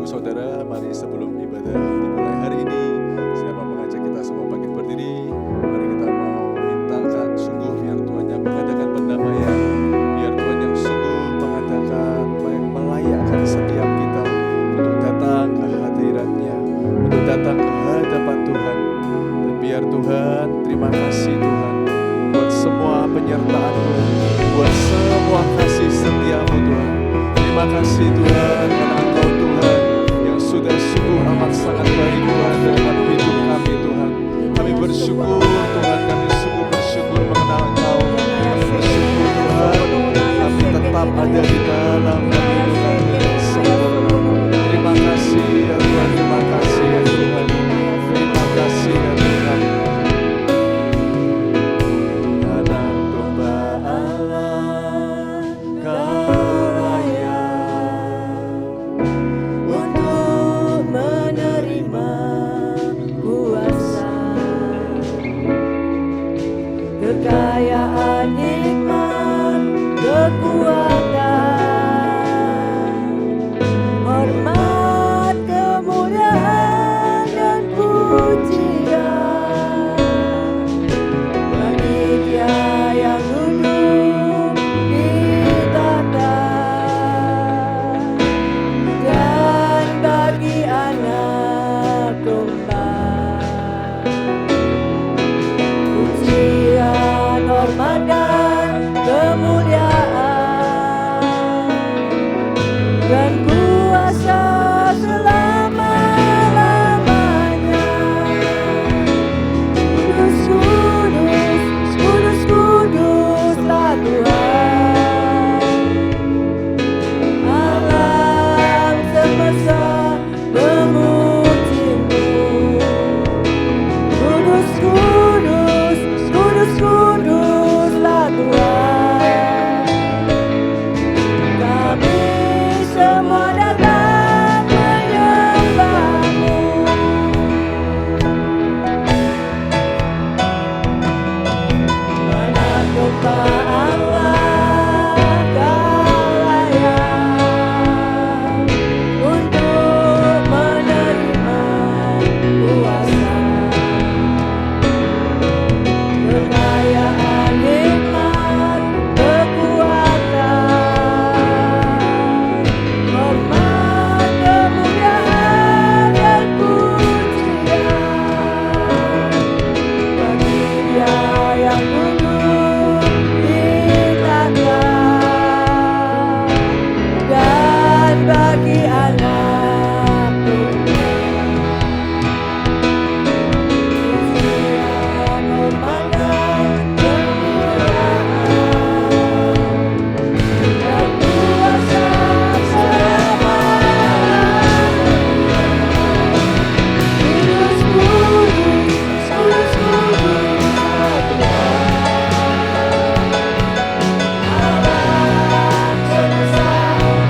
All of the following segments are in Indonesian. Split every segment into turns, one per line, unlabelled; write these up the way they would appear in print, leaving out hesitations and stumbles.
Ibu Saudara, mari sebelum ibadah dimulai hari ini, saya mau mengajak kita semua bangkit berdiri. Mari kita mau mintakan sungguh biar Tuhan yang mengadakan pendamaian, biar Tuhan yang sungguh mengadakan, melayakkan setiap kita untuk datang ke hadirat-Nya, untuk datang ke hadapan Tuhan. Dan biar Tuhan, terima kasih Tuhan buat semua penyertaan-Mu, buat semua kasih setia-Mu Tuhan. Terima kasih Tuhan karena Engkau Tuhan yang sudah sungguh amat sangat baik Tuhan dalam hidup kami Tuhan. Kami bersyukur Tuhan, kami sungguh bersyukur mengenal Engkau. Kami bersyukur Tuhan, kami tetap ada di dalam kehidupan yang sempurna. Terima kasih ya Tuhan, terima kasih ya Tuhan. Terima kasih ya Tuhan. Anak domba Allah, Kau
untuk menerima kuasa, kekayaan, nikmat, kekuatan, hormat, kemuliaan, dan pujian bagi Dia yang duduk di tahta dan bagi anak domba. Pujian, hormat, dan kemuliaan dan kuasa selama-lamanya. Kudus, kudus, kudus, kuduslah Tuhan. Alam semesta memuji-Mu. Kudus, kudus, kudus, kuduslah Tuhan. Kami semua datang menyembah-Mu. Anak domba Allah, Kau layak untuk menerima kuasa, kekayaan, nikmat, kekuatan, hormat, kemuliaan, dan pujian bagi Dia yang duduk di tahta dan bagi anak domba. Pujian, hormat, dan kemuliaan dan kuasa selama-lamanya. Kudus, kudus, kudus, kuduslah Tuhan. Alam semesta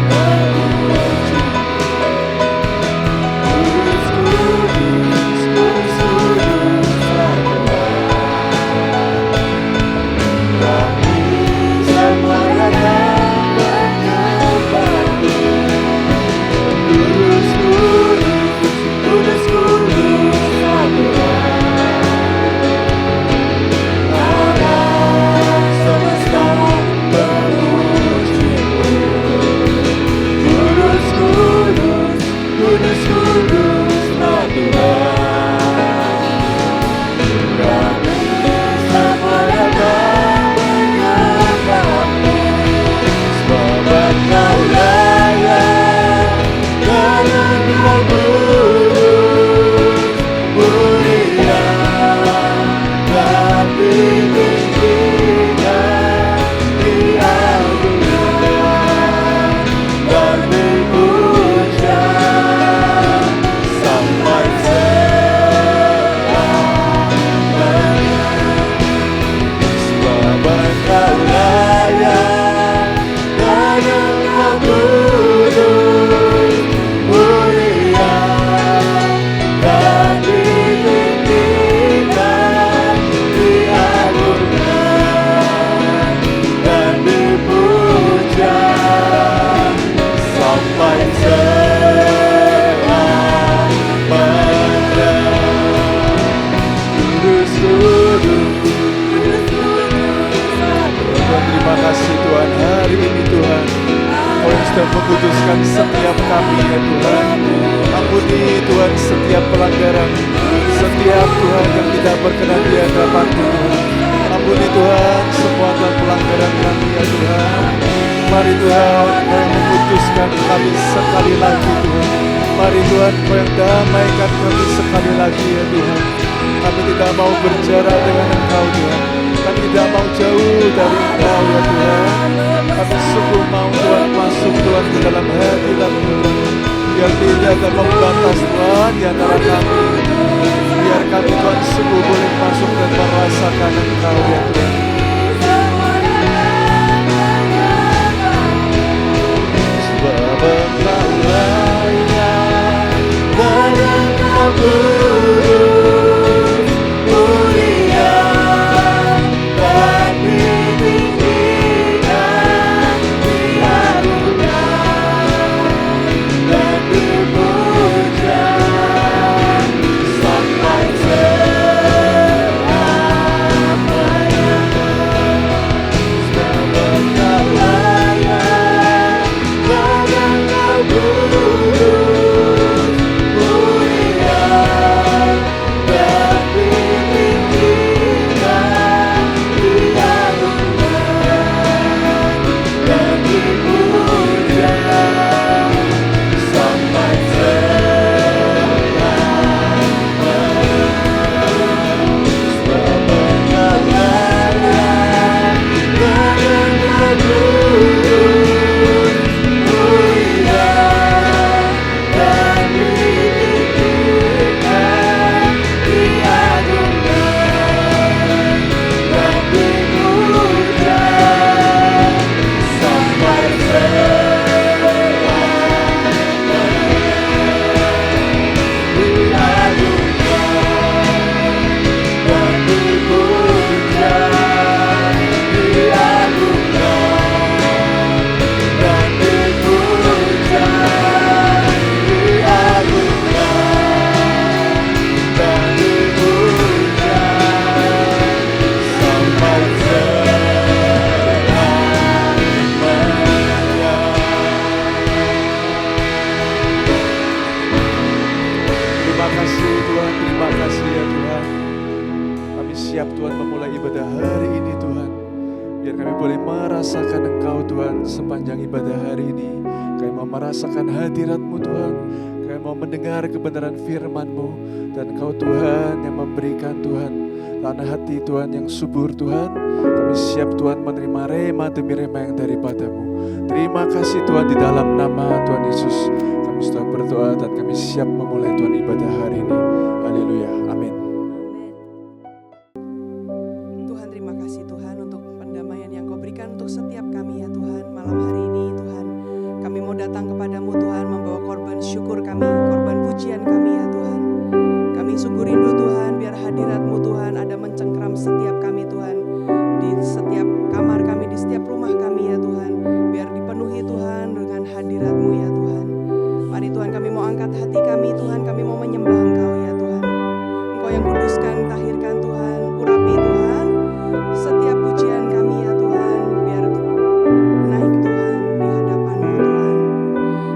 memuji-Mu.
sudah memutuskan setiap kami ya Tuhan. Ampuni Tuhan setiap pelanggaran, setiap Tuhan yang tidak berkenan di hadapan Tuhan. Ampuni Tuhan semua Tuhan pelanggaran kami ya Tuhan. Mari Tuhan Kau yang memutuskan kami sekali lagi Tuhan. Mari Tuhan Kau yang damaikan kami sekali lagi ya Tuhan. Kami tidak mau berjarak dengan Engkau Tuhan. Kami tidak mau jauh dari Engkau ya Tuhan. Kami sungguh mau Tuhan masuk Tuhan ke dalam hadirat-Mu Tuhan. Biar tidak ada pembatas Tuhan di antara kami. Biar kami Tuhan sungguh boleh masuk dan merasakan Engkau ya Tuhan. Sebab Engkau layak dan Engkau kudus, mulia dan ditinggikan, diagungkan dan dipuja sampai selamanya. Sebab Engkau layak dan Engkau kudus, mulia dan ditinggikan, diagungkan dan dipuja sampai selamanya. Sebab Engkau layak dan Engkau kudus, mulia dan ditinggikan, diagungkan dan dipuja sampai Terima kasih Tuhan, terima kasih ya Tuhan. Kami siap Tuhan memulai ibadah hari ini Tuhan. Biar kami boleh merasakan Engkau Tuhan sepanjang ibadah hari ini. Kami mau merasakan hadirat-Mu Tuhan. Kami mau mendengar kebenaran firman-Mu. Dan Engkau Tuhan yang memberikan Tuhan tanah hati Tuhan yang subur Tuhan. Kami siap Tuhan menerima rema demi rema yang daripada-Mu. Terima kasih Tuhan di dalam nama Tuhan Yesus. Kami sudah berdoa dan kami siap memulai Tuhan ibadah hari ini. Haleluya. Amin.
Tuhan, terima kasih Tuhan untuk pendamaian yang Kau berikan untuk setiap kami ya Tuhan. Malam hari ini Tuhan, kami mau datang kepadamu Tuhan, membawa korban syukur kami, korban pujian kami ya Tuhan. Kami sungguh rindu Tuhan, biar hadirat-Mu Tuhan ada mencengkram setiap kami Tuhan, di setiap kamar kami, di setiap rumah kami ya Tuhan. Biar dipenuhi Tuhan dengan hadirat-Mu ya Tuhan. Mari Tuhan, kami mau angkat hati kami Tuhan, kami mau menyembah Engkau ya Tuhan. Engkau yang kuduskan, tahirkan Tuhan, urapi Tuhan setiap pujian kami ya Tuhan, biar naik Tuhan di hadapan-Mu Tuhan.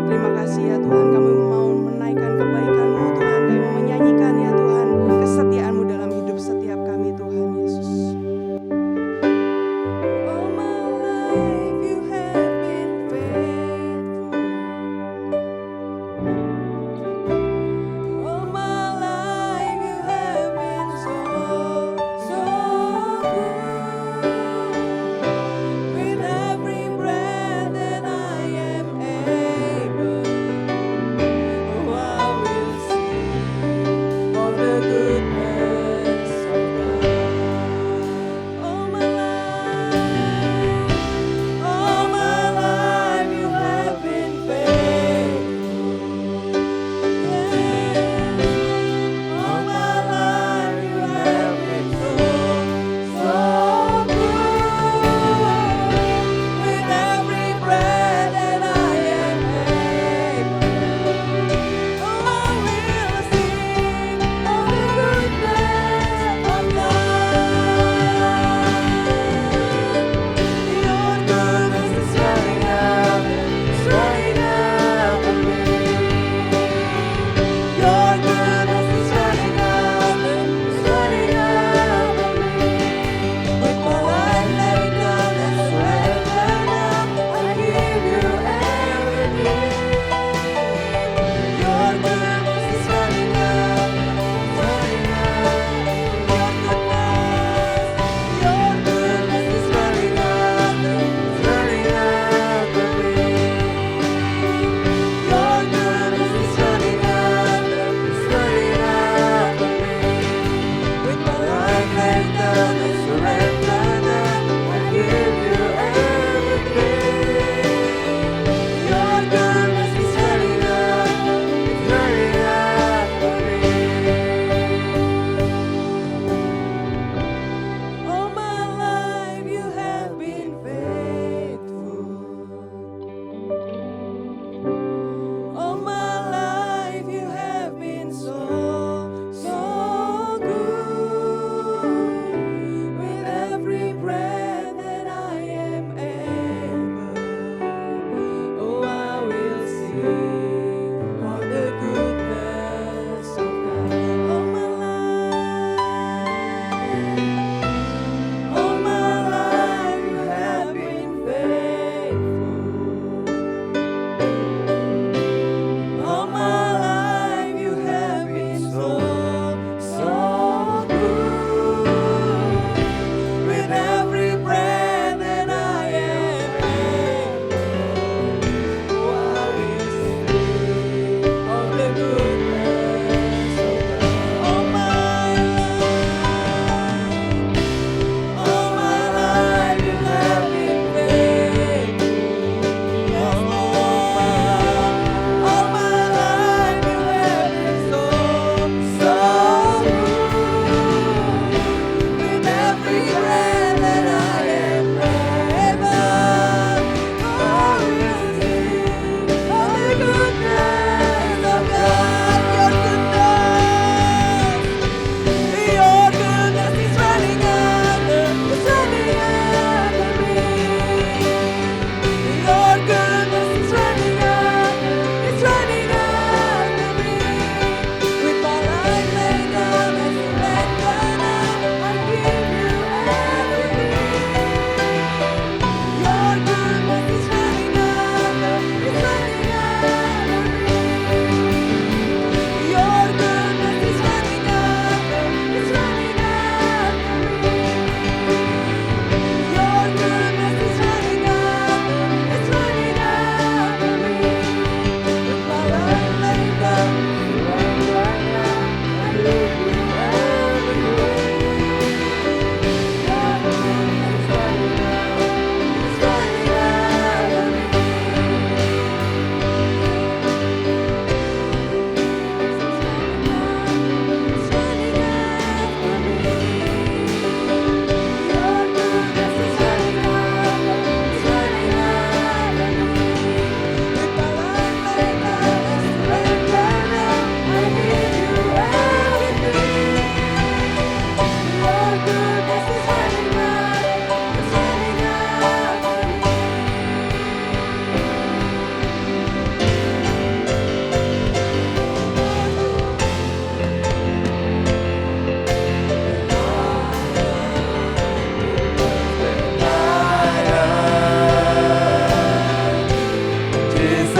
Terima kasih ya Tuhan, kami mau menaikkan kebaikan-Mu Tuhan, kami mau menyanyikan ya Tuhan kesetiaan-Mu dalam hidup setiap kami Tuhan Yesus. All my life you have been faithful. All my life you have been so, so good.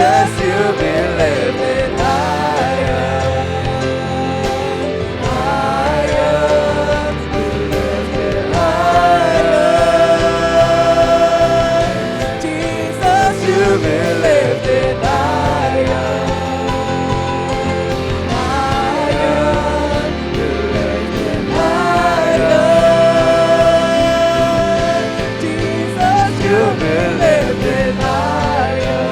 Jesus, you be lifted higher, higher, be lifted higher. Jesus, you be lifted higher, higher, be lifted higher. Jesus, you be lifted higher.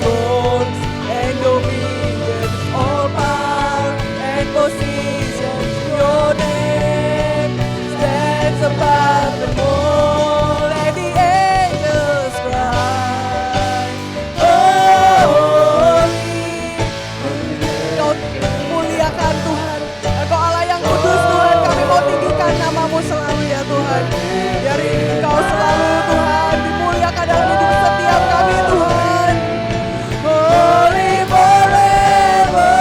thrones and dominions, all power and position. Your name stands above them all, and the angels cry, holy.
Kau muliakan Tuhan. Engkau Allah yang kudus Tuhan. Kami mau tinggikan namamu selalu ya Tuhan. Biar Engkau selalu Tuhan dimuliakan dalam hidup setiap kami Tuhan.
Holy forever,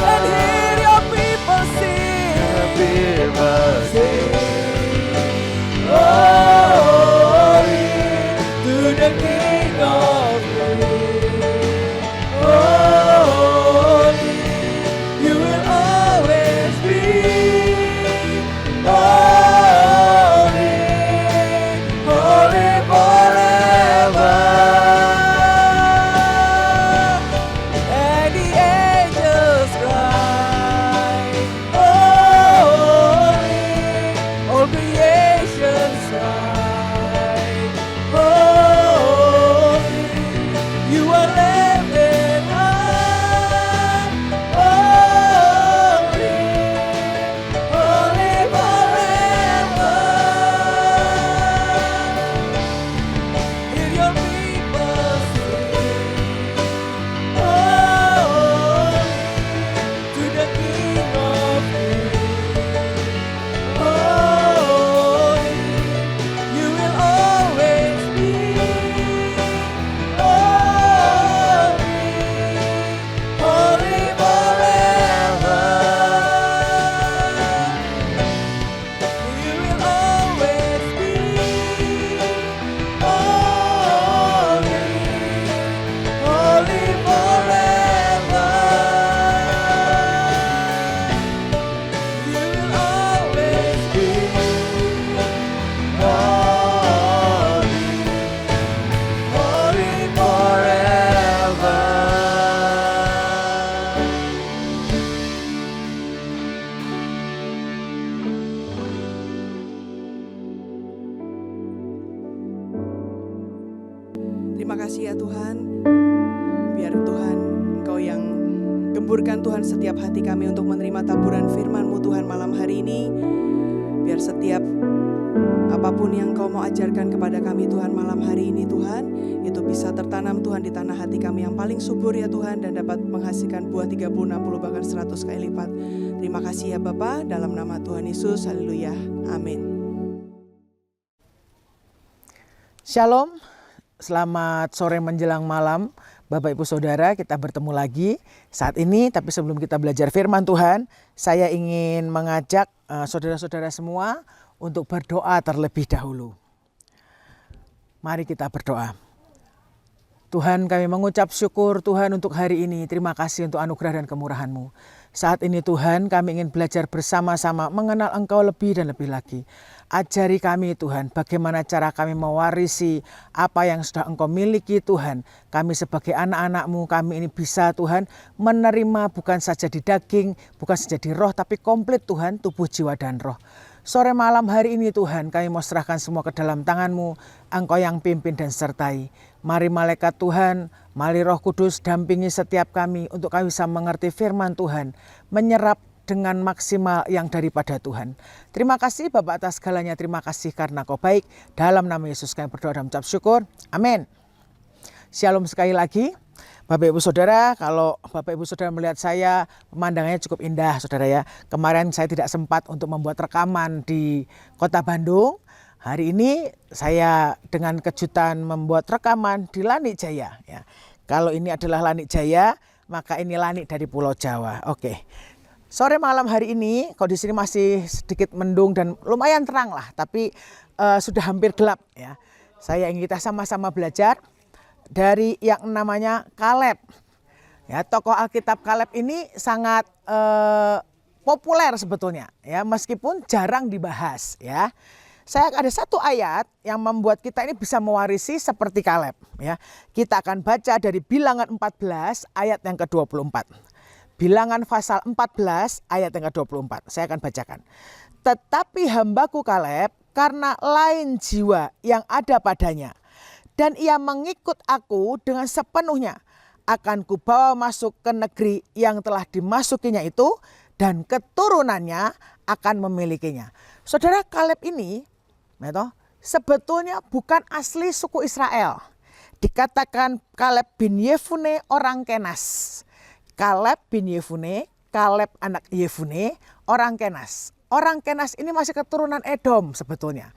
and hear your people sing. Holy to the King of Kings. Holy, you will always be. Holy, holy forever. And the angels cry, holy, all creation's cry, holy, you are lifted high, holy, holy forever. Hear your people sing, holy to the King of Kings. Holy, you will always be. Holy, holy forever. You will always be. Holy, holy forever. You will always be. Holy, holy forever.
Terima kasih ya Tuhan. Biar Tuhan Engkau yang gemburkan Tuhan setiap hati kami untuk menerima taburan firman-Mu Tuhan malam hari ini. Biar setiap apapun yang Engkau mau ajarkan kepada kami Tuhan malam hari ini Tuhan, itu bisa tertanam Tuhan di tanah hati kami yang paling subur ya Tuhan, dan dapat menghasilkan buah 30, 60 bahkan 100 kali lipat. Terima kasih ya Bapa, dalam nama Tuhan Yesus, haleluya, amin.
Shalom, selamat sore menjelang malam Bapak Ibu Saudara, kita bertemu lagi saat ini. Tapi sebelum kita belajar firman Tuhan, saya ingin mengajak saudara-saudara semua untuk berdoa terlebih dahulu. Mari kita berdoa. Tuhan, kami mengucap syukur Tuhan untuk hari ini. Terima kasih untuk anugerah dan kemurahan-Mu. Saat ini Tuhan, kami ingin belajar bersama-sama mengenal Engkau lebih dan lebih lagi. Ajari kami Tuhan, bagaimana cara kami mewarisi apa yang sudah Engkau miliki Tuhan. Kami sebagai anak-anak-Mu, kami ini bisa Tuhan menerima bukan saja di daging, bukan saja di roh, tapi komplit Tuhan, tubuh, jiwa, dan roh. Sore malam hari ini Tuhan, kami mau serahkan semua ke dalam tangan-Mu. Engkau yang pimpin dan sertai. Mari malaikat Tuhan, mari Roh Kudus dampingi setiap kami untuk kami bisa mengerti firman Tuhan, menyerap dengan maksimal yang daripada Tuhan. Terima kasih Bapak atas segalanya, terima kasih karena Kau baik. Dalam nama Yesus kami berdoa dan mengucap syukur. Amin. Shalom sekali lagi. Bapak Ibu Saudara, kalau Bapak Ibu Saudara melihat saya, pemandangannya cukup indah Saudara ya. Kemarin saya tidak sempat untuk membuat rekaman di Kota Bandung. Hari ini saya dengan kejutan membuat rekaman di Lanik Jaya ya. Kalau ini adalah Lanik Jaya, maka ini Lanik dari Pulau Jawa. Oke. Sore malam hari ini, kalau di sini masih sedikit mendung dan lumayan terang lah, tapi sudah hampir gelap ya. Saya ingin kita sama-sama belajar dari yang namanya Kaleb. Ya, tokoh Alkitab Kaleb ini sangat populer sebetulnya ya, meskipun jarang dibahas ya. Saya ada satu ayat yang membuat kita ini bisa mewarisi seperti Kaleb ya. Kita akan baca dari Bilangan 14 ayat yang ke-24. Bilangan pasal 14 ayat yang ke-24. Saya akan bacakan. Tetapi hambaku Kaleb karena lain jiwa yang ada padanya dan ia mengikut aku dengan sepenuhnya, akan kubawa masuk ke negeri yang telah dimasukinya itu, dan keturunannya akan memilikinya. Saudara, Kaleb ini sebetulnya bukan asli suku Israel. Dikatakan Kaleb bin Yefune orang Kenas. Kaleb bin Yefune, Kaleb anak Yefune orang Kenas. Orang Kenas ini masih keturunan Edom sebetulnya.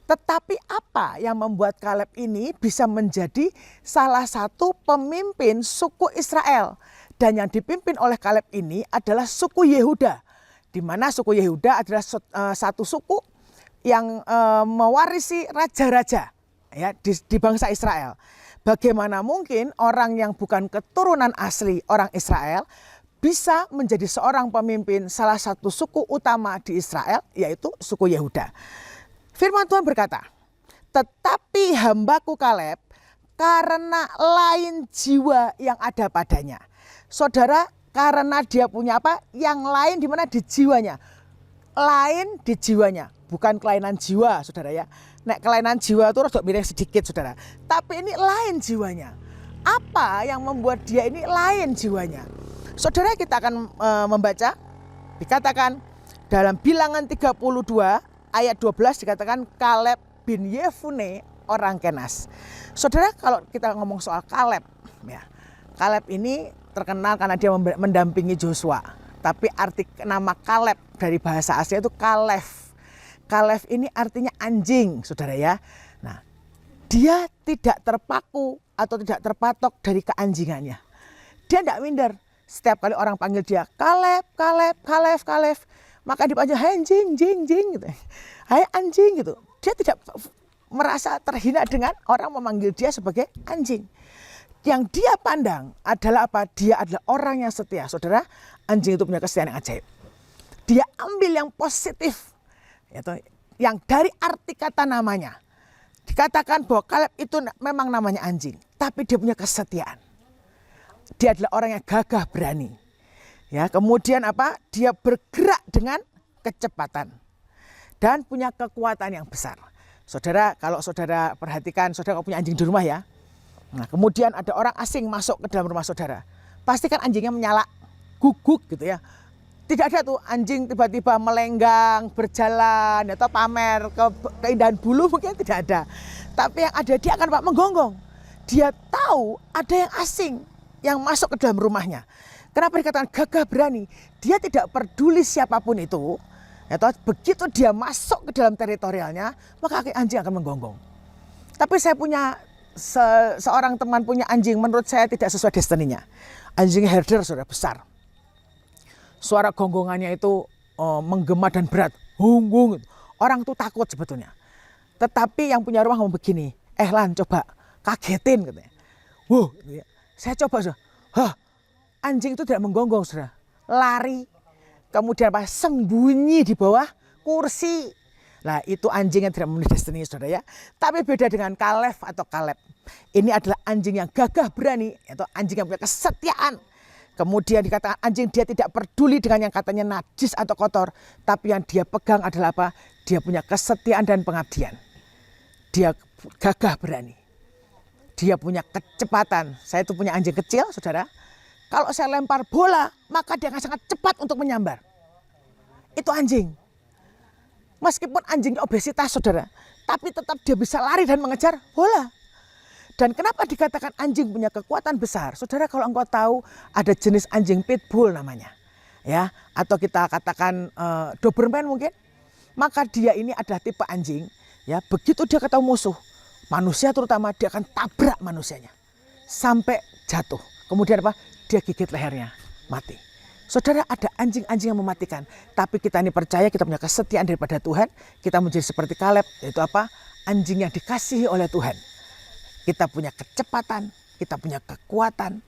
Tetapi apa yang membuat Kaleb ini bisa menjadi salah satu pemimpin suku Israel? Dan yang dipimpin oleh Kaleb ini adalah suku Yehuda. Di mana suku Yehuda adalah satu suku yang mewarisi raja-raja ya, di bangsa Israel. Bagaimana mungkin orang yang bukan keturunan asli orang Israel bisa menjadi seorang pemimpin salah satu suku utama di Israel, yaitu suku Yehuda. Firman Tuhan berkata, tetapi hambaku Kaleb karena lain jiwa yang ada padanya. Saudara, karena dia punya apa? Yang lain di mana? Di jiwanya. Lain di jiwanya, bukan kelainan jiwa, saudara ya. Nek kelainan jiwa itu rada miring sedikit, saudara. Tapi ini lain jiwanya. Apa yang membuat dia ini lain jiwanya? Saudara, kita akan membaca, dikatakan dalam Bilangan 32 ayat 12 dikatakan Kaleb bin Yefune orang Kenas. Saudara, kalau kita ngomong soal Kaleb, ya, Kaleb ini terkenal karena dia mendampingi Joshua. Tapi arti nama Kaleb dari bahasa Asia itu Kalef. Kalef ini artinya anjing, saudara ya. Nah, dia tidak terpaku atau tidak terpatok dari keanjingannya. Dia tidak minder. Setiap kali orang panggil dia Kaleb, Kaleb, Kaleb, Kaleb, maka dipanggil hai anjing, jing, jing gitu. Hai anjing gitu. Dia tidak merasa terhina dengan orang memanggil dia sebagai anjing. Yang dia pandang adalah apa? Dia adalah orang yang setia. Saudara, anjing itu punya kesetiaan yang ajaib. Dia ambil yang positif, yaitu yang dari arti kata namanya. Dikatakan bahwa Kaleb itu memang namanya anjing, tapi dia punya kesetiaan. Dia adalah orang yang gagah berani. Ya, kemudian apa? Dia bergerak dengan kecepatan dan punya kekuatan yang besar. Saudara, kalau saudara perhatikan, saudara kalau punya anjing di rumah ya. Nah, kemudian ada orang asing masuk ke dalam rumah saudara. Pastikan anjingnya menyala, guguk gitu ya. Tidak ada tuh anjing tiba-tiba melenggang, berjalan atau pamer keindahan bulu, mungkin tidak ada. Tapi yang ada dia akan menggonggong. Dia tahu ada yang asing yang masuk ke dalam rumahnya. Kenapa dikatakan gagah berani? Dia tidak peduli siapapun itu. Begitu dia masuk ke dalam teritorialnya, maka anjing akan menggonggong. Tapi saya punya seorang teman punya anjing, menurut saya tidak sesuai destininya. Anjing herder sudah besar. Suara gonggongannya itu menggema dan berat. Hung. Orang tuh takut sebetulnya. Tetapi yang punya rumah ngomong begini, Lan coba kagetin katanya. Wow, gitu ya. Saya coba, anjing itu tidak menggonggong, saudara. Lari, kemudian apa? Sembunyi di bawah kursi. Nah, itu anjing yang tidak memenuhi destiny, saudara ya. Tapi beda dengan Kaleb atau Kaleb. Ini adalah anjing yang gagah berani, atau anjing yang punya kesetiaan. Kemudian dikatakan anjing dia tidak peduli dengan yang katanya najis atau kotor. Tapi yang dia pegang adalah apa? Dia punya kesetiaan dan pengabdian. Dia gagah berani. Dia punya kecepatan. Saya itu punya anjing kecil, saudara. Kalau saya lempar bola, maka dia akan sangat cepat untuk menyambar. Itu anjing. Meskipun anjingnya obesitas, saudara, tapi tetap dia bisa lari dan mengejar bola. Dan kenapa dikatakan anjing punya kekuatan besar? Saudara, kalau engkau tahu ada jenis anjing pitbull namanya, ya, atau kita katakan Doberman mungkin, maka dia ini adalah tipe anjing, ya, begitu dia ketemu musuh, manusia terutama, dia akan tabrak manusianya sampai jatuh. Kemudian apa? Dia gigit lehernya, mati. Saudara, ada anjing-anjing yang mematikan. Tapi kita ini percaya kita punya kesetiaan daripada Tuhan. Kita menjadi seperti Kaleb, yaitu apa? Anjing yang dikasihi oleh Tuhan. Kita punya kecepatan, kita punya kekuatan,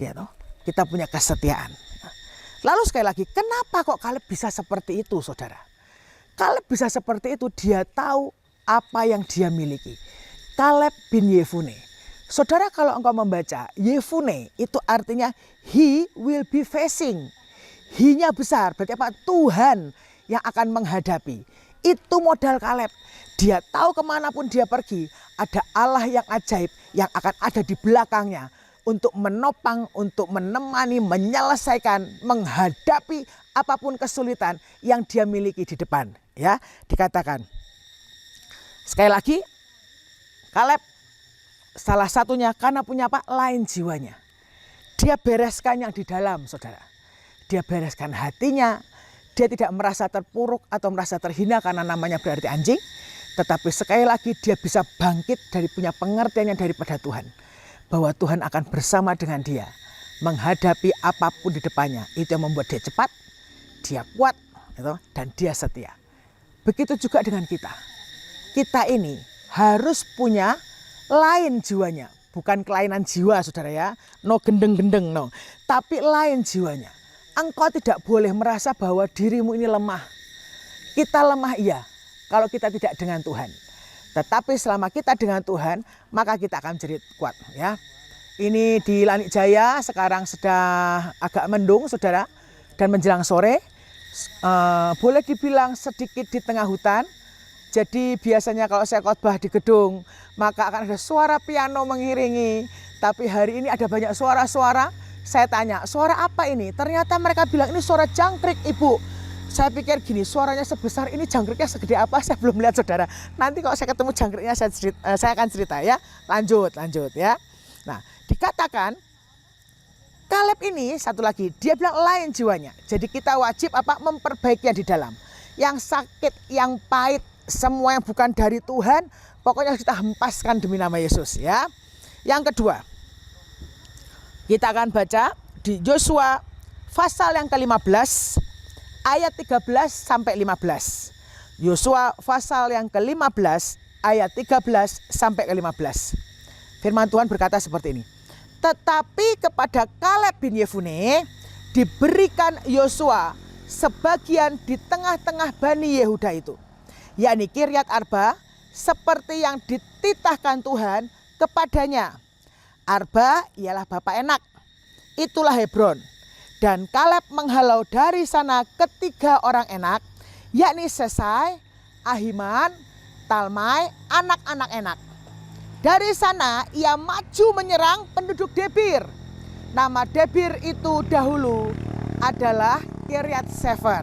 ya toh? Kita punya kesetiaan. Lalu sekali lagi, kenapa kok Kaleb bisa seperti itu, saudara? Kaleb bisa seperti itu, dia tahu apa yang dia miliki. Kaleb bin Yefune. Saudara, kalau engkau membaca Yefune itu artinya he will be facing. He-nya besar, berarti apa? Tuhan yang akan menghadapi. Itu modal Kaleb. Dia tahu kemanapun dia pergi, ada Allah yang ajaib yang akan ada di belakangnya untuk menopang, untuk menemani, menyelesaikan, menghadapi apapun kesulitan yang dia miliki di depan. Ya, dikatakan. Sekali lagi, Kaleb salah satunya karena punya apa? Lain jiwanya. Dia bereskan yang di dalam, saudara. Dia bereskan hatinya. Dia tidak merasa terpuruk atau merasa terhina karena namanya berarti anjing. Tetapi sekali lagi dia bisa bangkit dari punya pengertiannya daripada Tuhan. Bahwa Tuhan akan bersama dengan dia. Menghadapi apapun di depannya. Itu yang membuat dia cepat, dia kuat, dan dia setia. Begitu juga dengan kita. Kita ini harus punya lain jiwanya. Bukan kelainan jiwa, saudara ya. No gendeng-gendeng, no. Tapi lain jiwanya. Engkau tidak boleh merasa bahwa dirimu ini lemah. Kita lemah iya, kalau kita tidak dengan Tuhan. Tetapi selama kita dengan Tuhan, maka kita akan menjadi kuat. Ya. Ini di Langi Jaya sekarang sedang agak mendung, saudara. Dan menjelang sore, boleh dibilang sedikit di tengah hutan. Jadi biasanya kalau saya khotbah di gedung, maka akan ada suara piano mengiringi. Tapi hari ini ada banyak suara-suara. Saya tanya, suara apa ini? Ternyata mereka bilang ini suara jangkrik, Ibu. Saya pikir gini, suaranya sebesar ini, jangkriknya segede apa? Saya belum lihat, saudara. Nanti kalau saya ketemu jangkriknya saya akan cerita ya. Lanjut ya. Nah, dikatakan Kaleb ini satu lagi, dia bilang lain jiwanya. Jadi kita wajib apa? Memperbaikinya di dalam. Yang sakit, yang pahit, semua yang bukan dari Tuhan, pokoknya kita hempaskan demi nama Yesus ya. Yang kedua, kita akan baca di Yosua pasal yang ke-15 ayat 13 sampai 15. Yosua pasal yang ke-15 ayat 13 sampai ke-15. Firman Tuhan berkata seperti ini. Tetapi kepada Kaleb bin Yefune diberikan Yosua sebagian di tengah-tengah Bani Yehuda itu, yakni Kiryat Arba, seperti yang dititahkan Tuhan kepadanya. Arba ialah bapak Enak, itulah Hebron. Dan Kaleb menghalau dari sana ketiga orang Enak, yakni Sesai, Ahiman, Talmai, anak-anak Enak. Dari sana ia maju menyerang penduduk Debir. Nama Debir itu dahulu adalah Kiryat Sefer.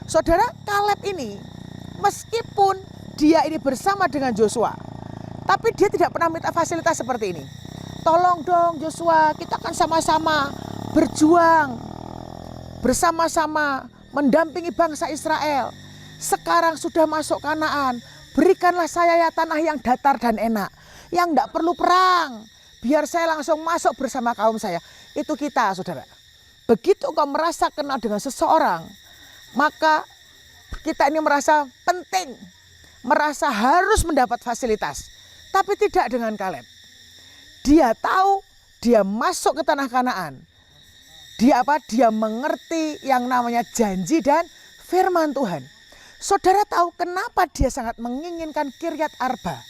Saudara, Kaleb ini meskipun dia ini bersama dengan Joshua, tapi dia tidak pernah minta fasilitas seperti ini. Tolong dong Joshua, kita akan sama-sama berjuang, bersama-sama mendampingi bangsa Israel. Sekarang sudah masuk Kanaan, berikanlah saya ya tanah yang datar dan enak, yang tidak perlu perang, biar saya langsung masuk bersama kaum saya. Itu kita, saudara. Begitu kau merasa kenal dengan seseorang, maka kita ini merasa penting, merasa harus mendapat fasilitas. Tapi tidak dengan Kaleb. Dia tahu, dia masuk ke tanah Kanaan. Dia apa? Dia mengerti yang namanya janji dan firman Tuhan. Saudara tahu kenapa dia sangat menginginkan Kiryat Arba?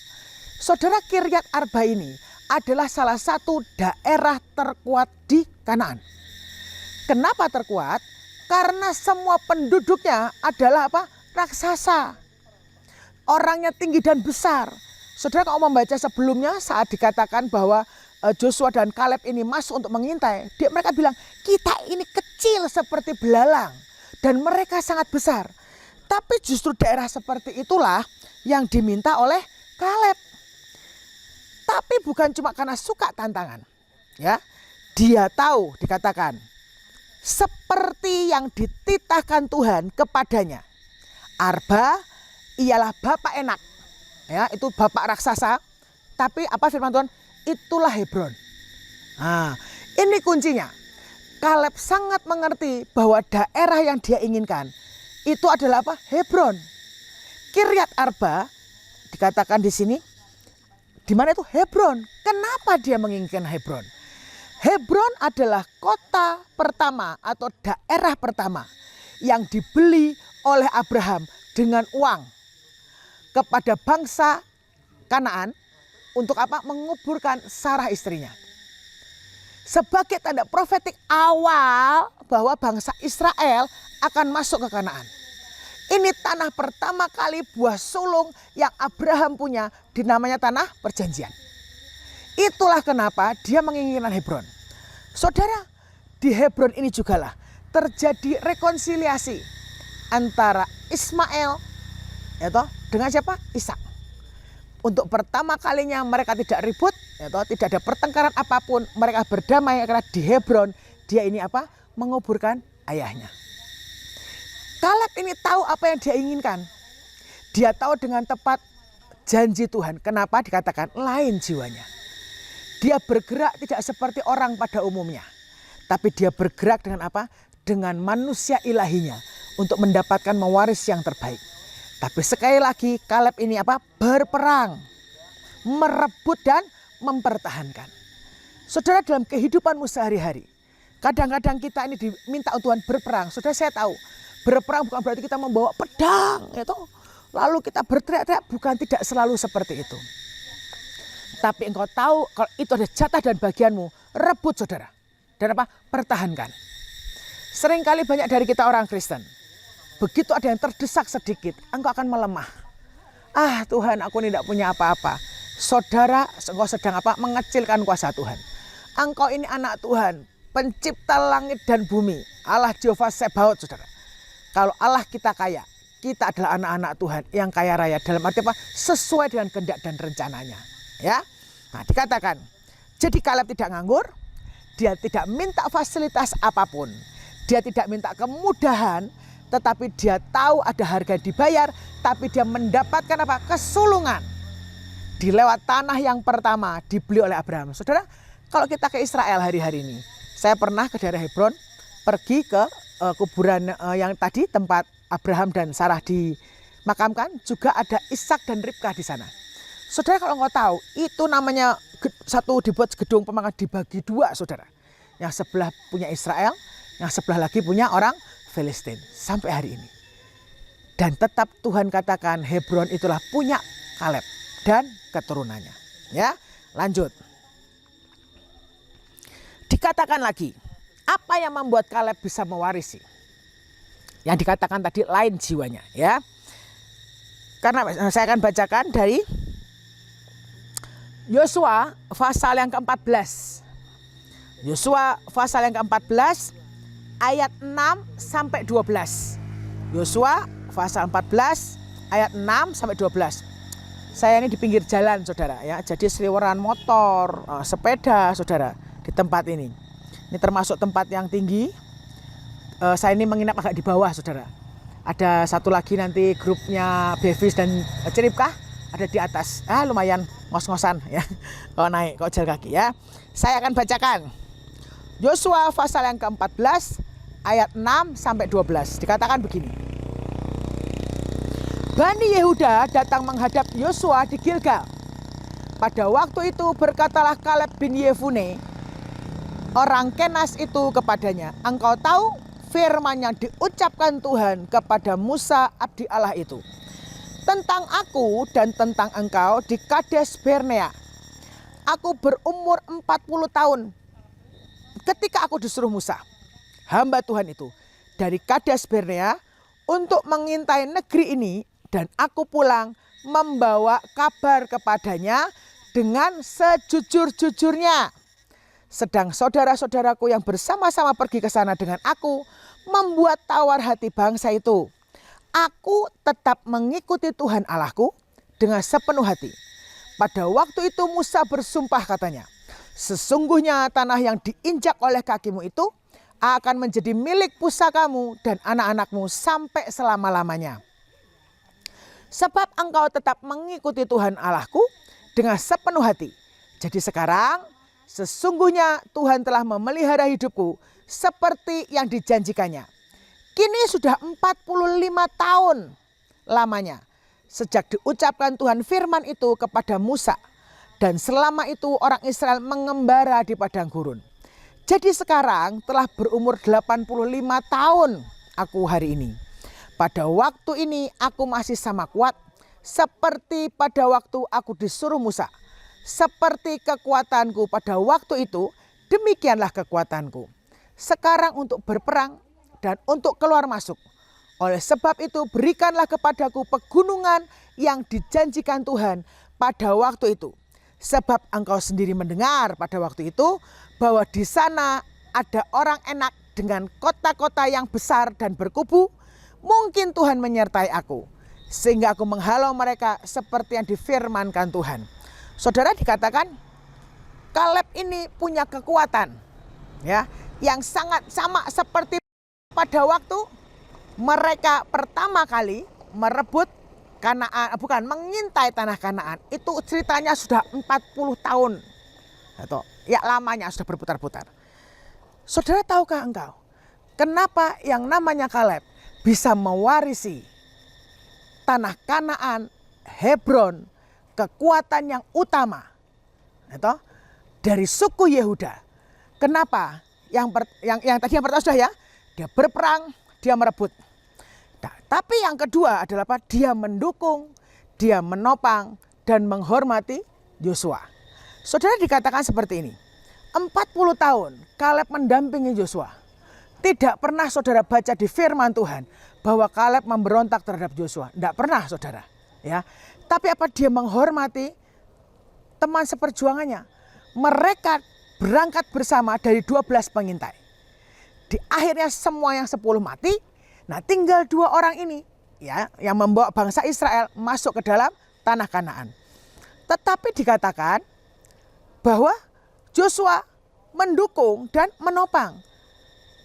Saudara, Kiryat Arba ini adalah salah satu daerah terkuat di Kanaan. Kenapa terkuat? Karena semua penduduknya adalah apa? Raksasa. Orangnya tinggi dan besar. Saudara, kalau membaca sebelumnya saat dikatakan bahwa Joshua dan Kaleb ini masuk untuk mengintai, mereka bilang kita ini kecil seperti belalang dan mereka sangat besar. Tapi justru daerah seperti itulah yang diminta oleh Kaleb. Tapi bukan cuma karena suka tantangan, ya. Dia tahu, dikatakan seperti yang dititahkan Tuhan kepadanya. Arba ialah bapak Enak. Ya, itu bapak raksasa. Tapi apa firman Tuhan? Itulah Hebron. Nah, ini kuncinya. Kaleb sangat mengerti bahwa daerah yang dia inginkan itu adalah apa? Hebron. Kiryat Arba dikatakan di sini. Di mana itu? Hebron. Kenapa dia menginginkan Hebron? Hebron adalah kota pertama atau daerah pertama yang dibeli oleh Abraham dengan uang kepada bangsa Kanaan untuk apa? Menguburkan Sarah istrinya. Sebagai tanda profetik awal bahwa bangsa Israel akan masuk ke Kanaan. Ini tanah pertama kali buah sulung yang Abraham punya, dinamanya tanah perjanjian. Itulah kenapa dia menginginkan Hebron. Saudara, di Hebron ini jugalah terjadi rekonsiliasi antara Ismail dengan siapa? Ishak. Untuk pertama kalinya mereka tidak ribut, tidak ada pertengkaran apapun, mereka berdamai karena di Hebron dia ini menguburkan ayahnya. Kaleb ini tahu apa yang dia inginkan. Dia tahu dengan tepat janji Tuhan. Kenapa dikatakan lain jiwanya? Dia bergerak tidak seperti orang pada umumnya. Tapi dia bergerak dengan apa? Dengan manusia ilahinya untuk mendapatkan mewaris yang terbaik. Tapi sekali lagi Kaleb ini berperang, merebut dan mempertahankan. Saudara, dalam kehidupanmu sehari-hari, kadang-kadang kita ini diminta untuk Tuhan berperang. Saudara, saya tahu berperang bukan berarti kita membawa pedang, lalu kita berteriak-teriak, bukan, tidak selalu seperti itu. Tapi engkau tahu kalau itu ada jatah dan bagianmu, rebut saudara. Dan pertahankan. Seringkali banyak dari kita orang Kristen, begitu ada yang terdesak sedikit, engkau akan melemah. Tuhan, aku tidak punya apa-apa. Saudara, engkau sedang mengecilkan kuasa Tuhan. Engkau ini anak Tuhan, pencipta langit dan bumi, Allah Jehovah Sebaot, saudara. Kalau Allah kita kaya, kita adalah anak-anak Tuhan yang kaya raya. Dalam arti sesuai dengan kehendak dan rencananya. Ya, nah dikatakan, jadi Kaleb tidak nganggur, dia tidak minta fasilitas apapun, dia tidak minta kemudahan, tetapi dia tahu ada harga dibayar, tapi dia mendapatkan kesulungan. Di lewat tanah yang pertama dibeli oleh Abraham. Saudara, kalau kita ke Israel hari-hari ini, saya pernah ke daerah Hebron, pergi ke kuburan yang tadi tempat Abraham dan Sarah dimakamkan, juga ada Ishak dan Ribkah di sana. Saudara, kalau engkau tahu, itu namanya dibuat gedung pemakaman dibagi dua, saudara. Yang sebelah punya Israel, yang sebelah lagi punya orang Filistin sampai hari ini. Dan tetap Tuhan katakan Hebron itulah punya Kaleb dan keturunannya. Ya, lanjut. Dikatakan lagi, apa yang membuat Kaleb bisa mewarisi? Yang dikatakan tadi lain jiwanya, ya. Karena saya akan bacakan dari Yosua pasal yang ke-14. Yosua pasal yang ke-14 ayat 6 sampai 12. Yosua pasal 14 ayat 6 sampai 12. Saya ini di pinggir jalan, saudara, ya. Jadi seliweran motor, sepeda, saudara, di tempat ini. Ini termasuk tempat yang tinggi. Saya ini menginap agak di bawah, saudara. Ada satu lagi nanti grupnya Bevis dan Ceripkah ada di atas. Lumayan ngos-ngosan, ya. Kalau naik, kalau jalan kaki, ya. Saya akan bacakan. Yosua pasal yang ke-14 ayat 6 sampai 12. Dikatakan begini. Bani Yehuda datang menghadap Yosua di Gilgal. Pada waktu itu berkatalah Kaleb bin Yefune, orang Kenas itu kepadanya, engkau tahu firman yang diucapkan Tuhan kepada Musa abdi Allah itu, tentang aku dan tentang engkau di Kades Barnea. Aku berumur 40 tahun ketika aku disuruh Musa, hamba Tuhan itu, dari Kades Barnea untuk mengintai negeri ini, dan aku pulang membawa kabar kepadanya dengan sejujur-jujurnya. Sedang saudara-saudaraku yang bersama-sama pergi ke sana dengan aku membuat tawar hati bangsa itu. Aku tetap mengikuti Tuhan Allahku dengan sepenuh hati. Pada waktu itu Musa bersumpah katanya, sesungguhnya tanah yang diinjak oleh kakimu itu akan menjadi milik pusakamu dan anak-anakmu sampai selama-lamanya. Sebab engkau tetap mengikuti Tuhan Allahku dengan sepenuh hati. Jadi sekarang sesungguhnya Tuhan telah memelihara hidupku seperti yang dijanjikannya. Kini sudah 45 tahun lamanya sejak diucapkan Tuhan firman itu kepada Musa. Dan selama itu orang Israel mengembara di padang gurun. Jadi sekarang telah berumur 85 tahun aku hari ini. Pada waktu ini aku masih sama kuat seperti pada waktu aku disuruh Musa. Seperti kekuatanku pada waktu itu, demikianlah kekuatanku. Sekarang untuk berperang dan untuk keluar masuk. Oleh sebab itu berikanlah kepadaku pegunungan yang dijanjikan Tuhan pada waktu itu. Sebab engkau sendiri mendengar pada waktu itu bahwa di sana ada orang enak dengan kota-kota yang besar dan berkubu. Mungkin Tuhan menyertai aku sehingga aku menghalau mereka seperti yang difirmankan Tuhan. Saudara, dikatakan Kaleb ini punya kekuatan ya yang sangat sama seperti pada waktu mereka pertama kali merebut Kanaan, mengintai tanah Kanaan. Itu ceritanya sudah 40 tahun. Atau ya lamanya sudah berputar-putar. Saudara, tahukah engkau kenapa yang namanya Kaleb bisa mewarisi tanah Kanaan, Hebron, kekuatan yang utama atau dari suku Yehuda? Kenapa? Yang tadi yang pertama sudah ya, dia berperang, dia merebut. Nah, tapi yang kedua adalah apa? Dia mendukung, dia menopang dan menghormati Yosua. Saudara, dikatakan seperti ini. 40 tahun Kaleb mendampingi Yosua. Tidak pernah saudara baca di firman Tuhan bahwa Kaleb memberontak terhadap Yosua. Tidak pernah saudara. Ya. Tapi apa? Dia menghormati teman seperjuangannya. Mereka berangkat bersama dari 12 pengintai. Di akhirnya semua yang 10 mati. Nah, tinggal 2 orang ini ya yang membawa bangsa Israel masuk ke dalam tanah Kanaan. Tetapi dikatakan bahwa Yosua mendukung dan menopang.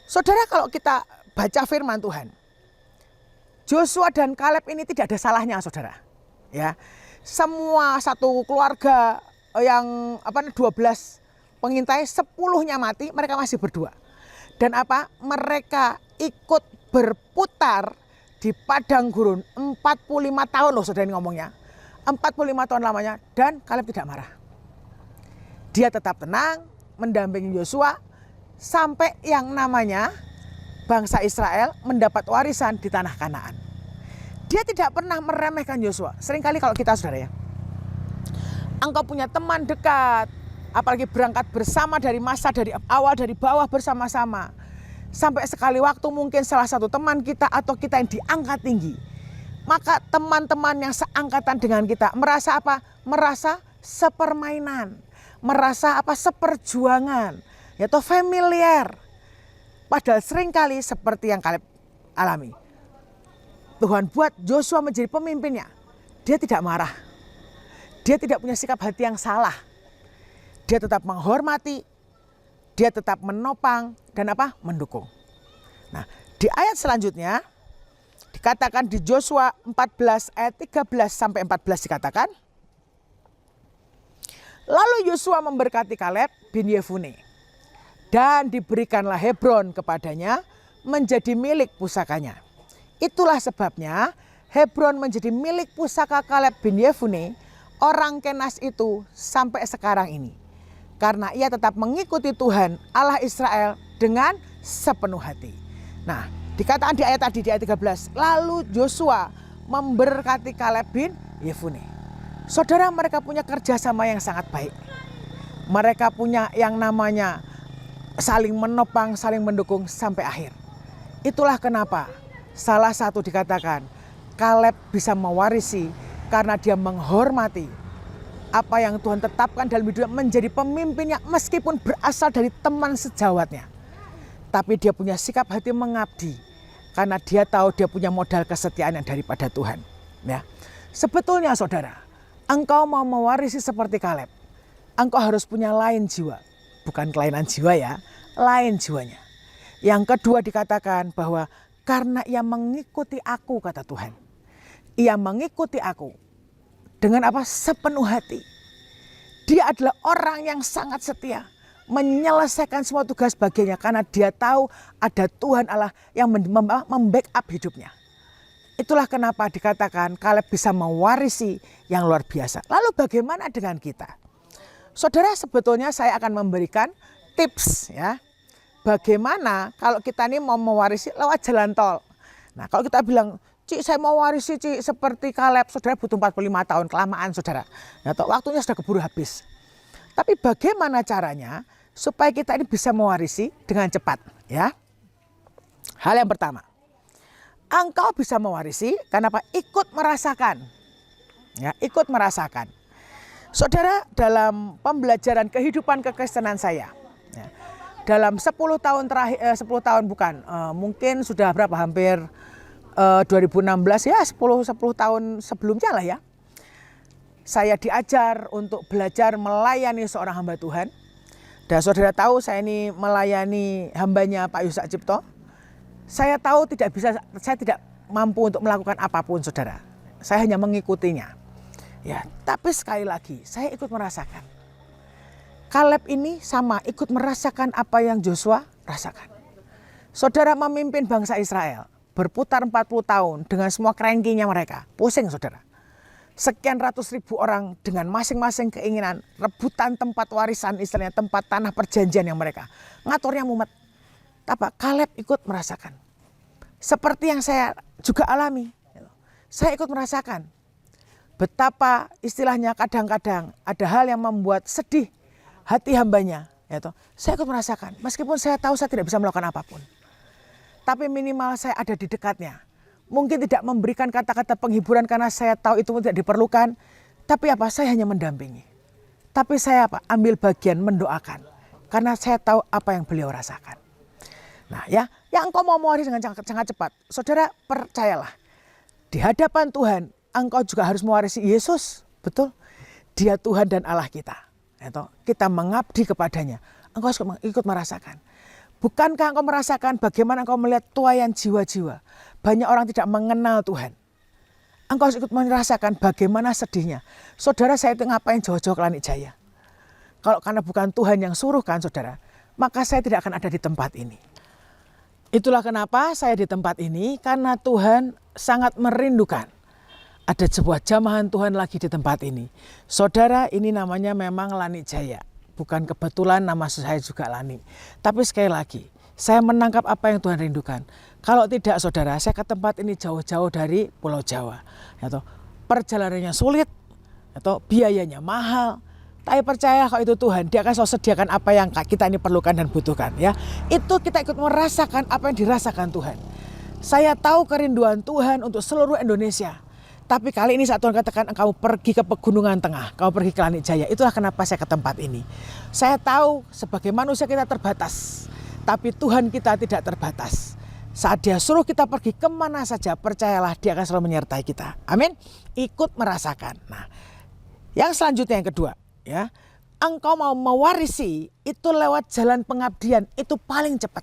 Saudara, kalau kita baca firman Tuhan, Yosua dan Kaleb ini tidak ada salahnya, saudara. Ya, semua satu keluarga yang 12 pengintai, 10-nya mati, mereka masih berdua. Dan apa? Mereka ikut berputar di padang gurun 45 tahun loh saudara, ini ngomongnya. 45 tahun lamanya, dan Kaleb tidak marah. Dia tetap tenang mendampingi Yosua sampai yang namanya bangsa Israel mendapat warisan di tanah Kanaan. Dia tidak pernah meremehkan Yosua. Seringkali kalau kita saudara ya, engkau punya teman dekat, apalagi berangkat bersama dari awal dari bawah bersama-sama. Sampai sekali waktu mungkin salah satu teman kita atau kita yang diangkat tinggi. Maka teman-teman yang seangkatan dengan kita merasa apa? Merasa sepermainan. Merasa apa? Seperjuangan. Yaitu familiar. Padahal seringkali seperti yang Kaleb alami. Tuhan buat Yosua menjadi pemimpinnya. Dia tidak marah. Dia tidak punya sikap hati yang salah. Dia tetap menghormati. Dia tetap menopang dan apa? Mendukung. Nah, di ayat selanjutnya dikatakan di Yosua 14 ayat 13 sampai 14 dikatakan, lalu Yosua memberkati Kaleb bin Yefune dan diberikanlah Hebron kepadanya menjadi milik pusakanya. Itulah sebabnya Hebron menjadi milik pusaka Kaleb bin Yefune, orang Kenas itu sampai sekarang ini. Karena ia tetap mengikuti Tuhan Allah Israel dengan sepenuh hati. Nah, dikatakan di ayat tadi di ayat 13, lalu Yosua memberkati Kaleb bin Yefune. Saudara, mereka punya kerjasama yang sangat baik. Mereka punya yang namanya saling menopang, saling mendukung sampai akhir. Itulah kenapa salah satu dikatakan Kaleb bisa mewarisi karena dia menghormati apa yang Tuhan tetapkan dalam hidupnya, menjadi pemimpinnya meskipun berasal dari teman sejawatnya. Tapi dia punya sikap hati mengabdi karena dia tahu dia punya modal kesetiaan yang daripada Tuhan. Ya. Sebetulnya saudara, engkau mau mewarisi seperti Kaleb, engkau harus punya lain jiwa. Bukan kelainan jiwa ya, lain jiwanya. Yang kedua dikatakan bahwa karena ia mengikuti aku, kata Tuhan. Ia mengikuti aku. Dengan apa? Sepenuh hati. Dia adalah orang yang sangat setia. Menyelesaikan semua tugas baginya. Karena dia tahu ada Tuhan Allah yang membackup hidupnya. Itulah kenapa dikatakan Kaleb bisa mewarisi yang luar biasa. Lalu bagaimana dengan kita? Saudara, sebetulnya saya akan memberikan tips ya. Bagaimana kalau kita ini mau mewarisi lewat jalan tol. Nah, kalau kita bilang, Cik, saya mau warisi, Cik, seperti Kaleb. Saudara, butuh 45 tahun, kelamaan saudara. Nah, waktunya sudah keburu habis. Tapi bagaimana caranya supaya kita ini bisa mewarisi dengan cepat? Ya. Hal yang pertama, Engkau bisa mewarisi karena apa? Ikut merasakan. Ya, ikut merasakan. Saudara, dalam pembelajaran kehidupan kekristenan saya, ya, dalam 10 tahun terakhir, 10 tahun bukan, mungkin sudah berapa, hampir 2016 ya, 10 tahun sebelumnya lah ya. Saya diajar untuk belajar melayani seorang hamba Tuhan. Dan saudara tahu saya ini melayani hambanya Pak Yusak Cipto. Saya tahu saya tidak mampu untuk melakukan apapun, saudara. Saya hanya mengikutinya. Ya, tapi sekali lagi saya ikut merasakan. Kaleb ini sama ikut merasakan apa yang Joshua rasakan. Saudara memimpin bangsa Israel berputar 40 tahun dengan semua kerengkinya mereka. Pusing, saudara. Sekian ratus ribu orang dengan masing-masing keinginan rebutan tempat warisan, istilahnya tempat tanah perjanjian yang mereka. Ngaturnya mumet. Apa? Kaleb ikut merasakan. Seperti yang saya juga alami. Saya ikut merasakan. Betapa istilahnya kadang-kadang ada hal yang membuat sedih hati hambanya. Saya ikut merasakan. Meskipun saya tahu saya tidak bisa melakukan apapun. Tapi minimal saya ada di dekatnya. Mungkin tidak memberikan kata-kata penghiburan karena saya tahu itu tidak diperlukan. Tapi apa? Saya hanya mendampingi. Tapi saya apa? Ambil bagian mendoakan. Karena saya tahu apa yang beliau rasakan. Nah ya, yang engkau mau mewarisi dengan sangat cepat. Saudara, percayalah. Di hadapan Tuhan, engkau juga harus mewarisi Yesus. Betul? Dia Tuhan dan Allah kita. Kita mengabdi kepadanya. Engkau harus ikut merasakan. Bukankah engkau merasakan bagaimana engkau melihat tuaian jiwa-jiwa? Banyak orang tidak mengenal Tuhan. Engkau harus ikut merasakan bagaimana sedihnya. Saudara, saya itu ngapain jauh-jauh ke Lanit Jaya? Kalau karena bukan Tuhan yang suruhkan, saudara, maka saya tidak akan ada di tempat ini. Itulah kenapa saya di tempat ini, karena Tuhan sangat merindukan. Ada sebuah jamahan Tuhan lagi di tempat ini. Saudara, ini namanya memang Lanit Jaya. Bukan kebetulan nama saya juga Lani. Tapi sekali lagi, saya menangkap apa yang Tuhan rindukan. Kalau tidak, saudara, saya ke tempat ini jauh-jauh dari Pulau Jawa. Perjalanannya sulit, atau biayanya mahal. Tapi percaya kalau itu Tuhan, Dia akan selalu sediakan apa yang kita ini perlukan dan butuhkan. Ya, itu kita ikut merasakan apa yang dirasakan Tuhan. Saya tahu kerinduan Tuhan untuk seluruh Indonesia. Tapi kali ini saat Tuhan katakan engkau pergi ke pegunungan tengah, kau pergi ke Lanit Jaya. Itulah kenapa saya ke tempat ini. Saya tahu sebagai manusia kita terbatas. Tapi Tuhan kita tidak terbatas. Saat Dia suruh kita pergi kemana saja, percayalah Dia akan selalu menyertai kita. Amin. Ikut merasakan. Nah, yang selanjutnya yang kedua. Ya, engkau mau mewarisi itu lewat jalan pengabdian. Itu paling cepat.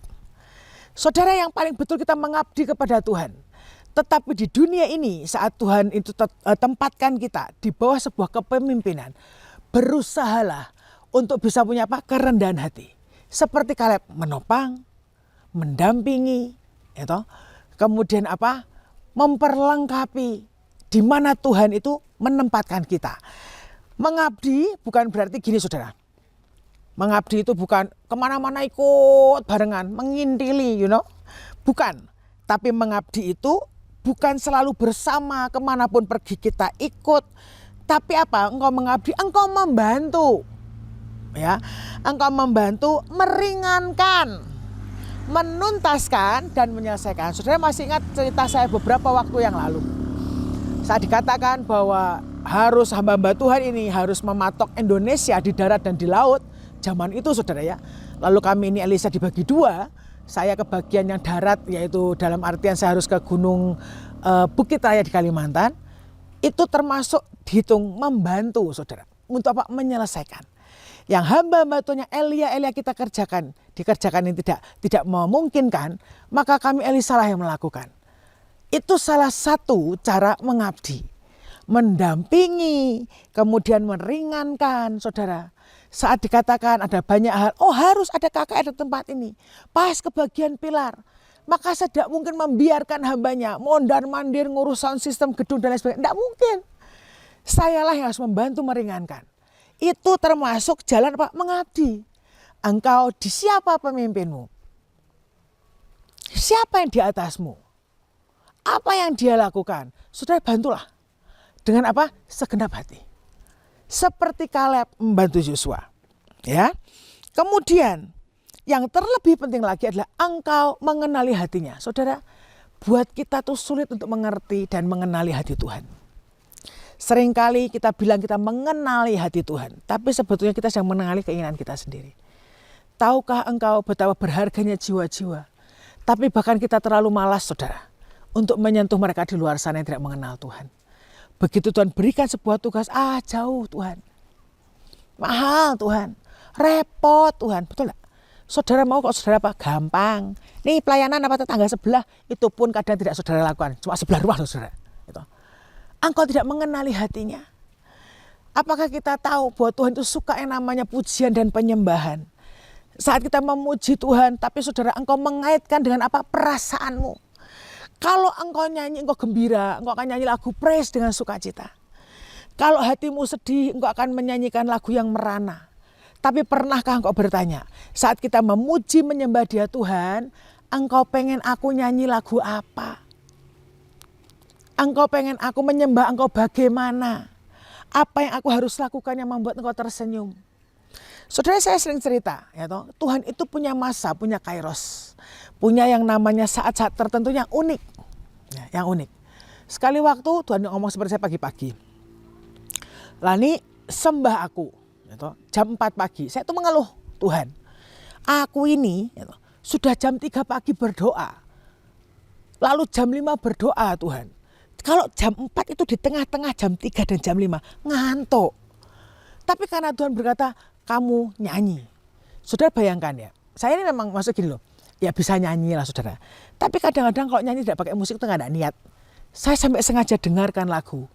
Saudara, yang paling betul kita mengabdi kepada Tuhan. Tetapi di dunia ini saat Tuhan itu tempatkan kita di bawah sebuah kepemimpinan, berusahalah untuk bisa punya apa? Kerendahan hati. Seperti Kaleb, menopang, mendampingi, kemudian apa? Memperlengkapi di mana Tuhan itu menempatkan kita. Mengabdi bukan berarti gini, saudara. Mengabdi itu bukan kemana-mana ikut barengan, mengintili, bukan. Tapi mengabdi itu bukan selalu bersama, kemanapun pergi kita ikut. Tapi apa? Engkau mengabdi, engkau membantu. Ya, engkau membantu meringankan, menuntaskan dan menyelesaikan. Saudara masih ingat cerita saya beberapa waktu yang lalu. Saat dikatakan bahwa harus hamba-hamba Tuhan ini harus mematok Indonesia di darat dan di laut. Zaman itu, saudara ya. Lalu kami ini Elisa dibagi dua. Saya ke bagian yang darat, yaitu dalam artian saya harus ke Gunung Bukit Raya di Kalimantan. Itu termasuk dihitung membantu, saudara. Untuk apa? Menyelesaikan. Yang hamba-hamba Tuhan yang Elia kita dikerjakan yang tidak memungkinkan, maka kami Elisa lah yang melakukan. Itu salah satu cara mengabdi. Mendampingi, kemudian meringankan, saudara. Saat dikatakan ada banyak hal, harus ada KKR di tempat ini. Pas ke bagian pilar. Maka saya tidak mungkin membiarkan hambanya mondar-mandir ngurus sound system gedung dan lain sebagainya. Tidak mungkin. Sayalah yang harus membantu meringankan. Itu termasuk jalan apa? Mengabdi. Engkau di siapa pemimpinmu? Siapa yang di atasmu? Apa yang dia lakukan? Saudara, bantulah. Dengan apa? Segenap hati. Seperti Kaleb membantu Joshua. Ya. Kemudian yang terlebih penting lagi adalah engkau mengenali hatinya. Saudara, buat kita tuh sulit untuk mengerti dan mengenali hati Tuhan. Seringkali kita bilang kita mengenali hati Tuhan, tapi sebetulnya kita sedang mengenali keinginan kita sendiri. Tahukah engkau betapa berharganya jiwa-jiwa? Tapi bahkan kita terlalu malas, saudara, untuk menyentuh mereka di luar sana yang tidak mengenal Tuhan. Begitu Tuhan berikan sebuah tugas, jauh Tuhan. Mahal Tuhan, repot Tuhan, betul gak? Saudara mau kok saudara apa? Gampang. Nih pelayanan apa tetangga sebelah, itu pun kadang tidak saudara lakukan. Cuma sebelah rumah loh saudara. Gitu. Engkau tidak mengenali hatinya. Apakah kita tahu bahwa Tuhan itu suka yang namanya pujian dan penyembahan? Saat kita memuji Tuhan, tapi saudara engkau mengaitkan dengan apa? Perasaanmu. Kalau engkau nyanyi, engkau gembira, engkau akan nyanyi lagu praise dengan sukacita. Kalau hatimu sedih, engkau akan menyanyikan lagu yang merana. Tapi pernahkah engkau bertanya, saat kita memuji menyembah Dia Tuhan, engkau pengen aku nyanyi lagu apa? Engkau pengen aku menyembah engkau bagaimana? Apa yang aku harus lakukan yang membuat engkau tersenyum? Saudara, saya sering cerita, ya toh, Tuhan itu punya masa, punya kairos. Punya yang namanya saat-saat tertentu yang unik. Ya, yang unik. Sekali waktu Tuhan ngomong seperti saya pagi-pagi. Lani, sembah aku. Jam 4 pagi, saya tuh mengeluh, Tuhan, aku ini sudah jam 3 pagi berdoa, lalu jam 5 berdoa Tuhan. Kalau jam 4 itu di tengah-tengah jam 3 dan jam 5, ngantuk. Tapi karena Tuhan berkata, kamu nyanyi. Saudara bayangkan ya, saya ini memang masuk gini loh, ya bisa nyanyi lah saudara. Tapi kadang-kadang kalau nyanyi tidak pakai musik itu nggak ada niat. Saya sampai sengaja dengarkan lagu.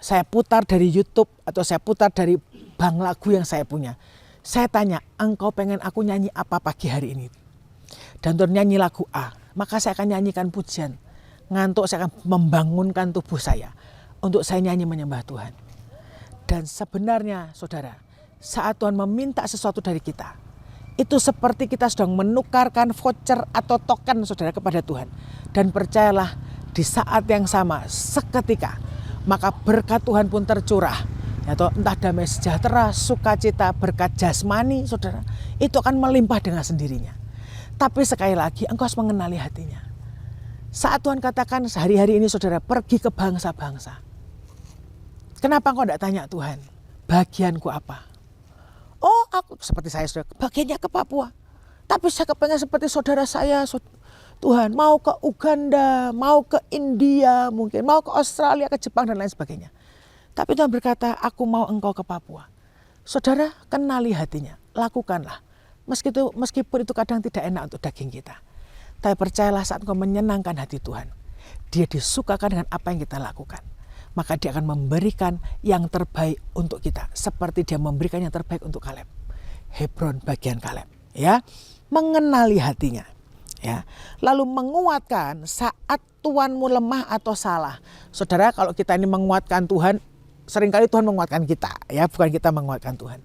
Saya putar dari YouTube atau saya putar dari bank lagu yang saya punya. Saya tanya, engkau pengen aku nyanyi apa pagi hari ini? Dan Tuhan nyanyi lagu A, maka saya akan nyanyikan pujian. Ngantuk saya akan membangunkan tubuh saya untuk saya nyanyi menyembah Tuhan. Dan sebenarnya saudara, saat Tuhan meminta sesuatu dari kita, itu seperti kita sedang menukarkan voucher atau token saudara kepada Tuhan. Dan percayalah, di saat yang sama, seketika, maka berkat Tuhan pun tercurah. Atau entah damai sejahtera, sukacita, berkat jasmani, saudara, itu akan melimpah dengan sendirinya. Tapi sekali lagi, engkau harus mengenali hatinya. Saat Tuhan katakan sehari-hari ini, saudara, pergi ke bangsa-bangsa. Kenapa engkau tidak tanya Tuhan, bagianku apa? Oh, aku seperti saya, saudara, bagiannya ke Papua. Tapi saya kepengen seperti saudara saya, Tuhan, mau ke Uganda, mau ke India, mungkin mau ke Australia, ke Jepang, dan lain sebagainya. Tapi Tuhan berkata, aku mau engkau ke Papua. Saudara, kenali hatinya, lakukanlah. Meskipun itu kadang tidak enak untuk daging kita. Tapi percayalah saat engkau menyenangkan hati Tuhan, Dia disukakan dengan apa yang kita lakukan. Maka Dia akan memberikan yang terbaik untuk kita. Seperti Dia memberikan yang terbaik untuk Kaleb. Hebron bagian Kaleb. Ya, mengenali hatinya. Ya, lalu menguatkan saat Tuhanmu lemah atau salah. Saudara, kalau kita ini menguatkan Tuhan, seringkali Tuhan menguatkan kita, ya, bukan kita menguatkan Tuhan.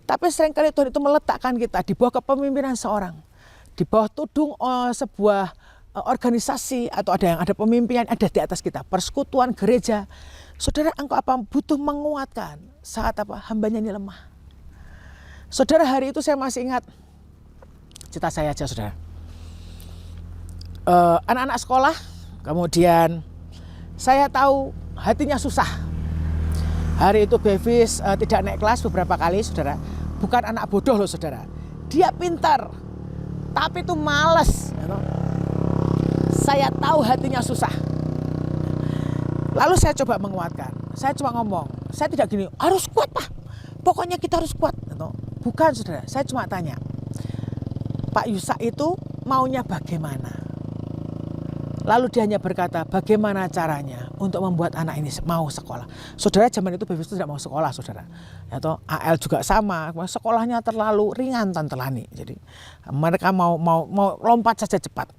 Tapi seringkali Tuhan itu meletakkan kita di bawah kepemimpinan seorang, di bawah tudung sebuah organisasi, atau ada yang ada pemimpin yang ada di atas kita, persekutuan gereja. Saudara, engkau apa butuh menguatkan saat apa hambanya ini lemah. Saudara, hari itu saya masih ingat cerita saya aja, saudara. Anak-anak sekolah, kemudian saya tahu hatinya susah. Hari itu Bevis tidak naik kelas beberapa kali, saudara. Bukan anak bodoh loh, saudara. Dia pintar, tapi itu malas. Saya tahu hatinya susah. Lalu saya coba menguatkan. Saya cuma ngomong, saya tidak gini, harus kuat Pak. Pokoknya kita harus kuat. Bukan, saudara. Saya cuma tanya, Pak Yusa itu maunya bagaimana? Lalu dia hanya berkata, bagaimana caranya untuk membuat anak ini mau sekolah. Saudara, zaman itu Bevis itu tidak mau sekolah, saudara. Atau AL juga sama, sekolahnya terlalu ringan Tante Lani. Jadi mereka mau lompat saja cepat.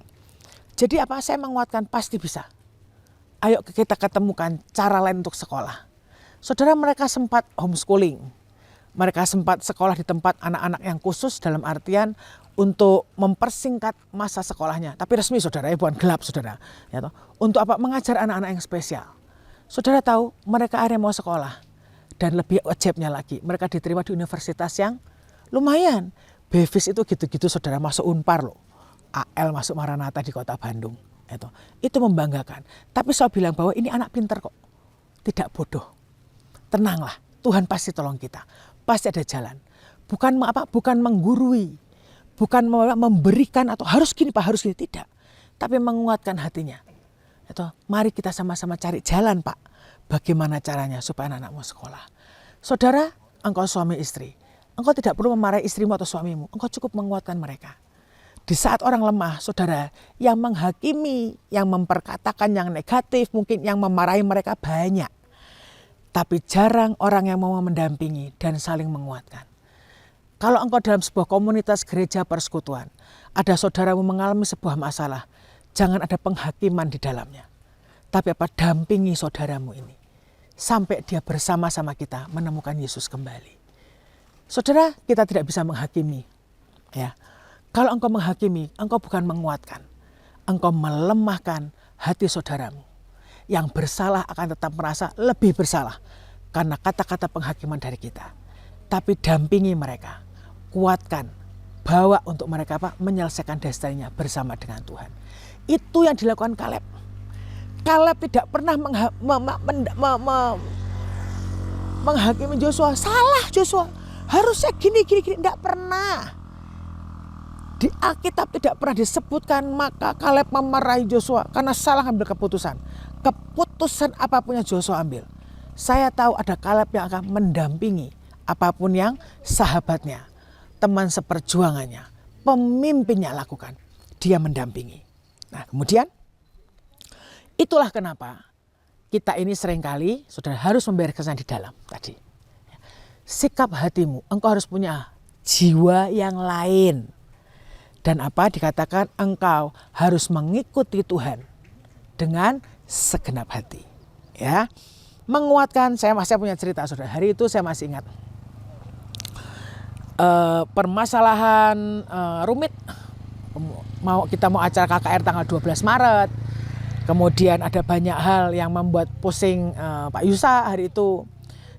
Jadi apa? Saya menguatkan, pasti bisa. Ayo kita ketemukan cara lain untuk sekolah. Saudara, mereka sempat homeschooling. Mereka sempat sekolah di tempat anak-anak yang khusus, dalam artian untuk mempersingkat masa sekolahnya. Tapi resmi, saudara, ya, bukan gelap, saudara. Ya, toh. Untuk apa? Mengajar anak-anak yang spesial. Saudara tahu, mereka akhirnya mau sekolah. Dan lebih ajaibnya lagi, mereka diterima di universitas yang lumayan. Bevis itu gitu-gitu, saudara, masuk Unpar loh. AL masuk Maranatha di kota Bandung. Itu membanggakan. Tapi saya bilang bahwa ini anak pintar kok. Tidak bodoh. Tenanglah, Tuhan pasti tolong kita. Pasti ada jalan. Bukan menggurui, bukan memberikan atau harus gini Pak, harus gini, tidak. Tapi menguatkan hatinya. Mari kita sama-sama cari jalan Pak. Bagaimana caranya supaya anak-anakmu sekolah. Saudara, engkau suami istri. Engkau tidak perlu memarahi istrimu atau suamimu. Engkau cukup menguatkan mereka. Di saat orang lemah, saudara, yang menghakimi, yang memperkatakan yang negatif, mungkin yang memarahi mereka banyak. Tapi jarang orang yang mau mendampingi dan saling menguatkan. Kalau engkau dalam sebuah komunitas gereja persekutuan, ada saudaramu mengalami sebuah masalah, jangan ada penghakiman di dalamnya. Tapi dampingi saudaramu ini. Sampai dia bersama-sama kita menemukan Yesus kembali. Saudara, kita tidak bisa menghakimi. Ya. Kalau engkau menghakimi, engkau bukan menguatkan. Engkau melemahkan hati saudaramu. Yang bersalah akan tetap merasa lebih bersalah. Karena kata-kata penghakiman dari kita. Tapi dampingi mereka. Kuatkan. Bawa untuk mereka menyelesaikan destinenya bersama dengan Tuhan. Itu yang dilakukan Kaleb. Kaleb tidak pernah menghakimi Joshua. Salah Joshua. Harusnya gini. Tidak pernah. Di Alkitab tidak pernah disebutkan maka Kaleb memarahi Joshua karena salah ambil keputusan. Keputusan apapun yang Joshua ambil. Saya tahu ada Kaleb yang akan mendampingi apapun yang sahabatnya, teman seperjuangannya, pemimpinnya lakukan. Dia mendampingi. Nah kemudian itulah kenapa kita ini seringkali saudara harus membereskan di dalam tadi. Sikap hatimu, engkau harus punya jiwa yang lain. Dan dikatakan engkau harus mengikuti Tuhan dengan segenap hati. Ya, menguatkan. Saya masih punya cerita saudara. Hari itu saya masih ingat permasalahan rumit. Kita mau acara KKR tanggal 12 Maret. Kemudian ada banyak hal yang membuat pusing Pak Yusa hari itu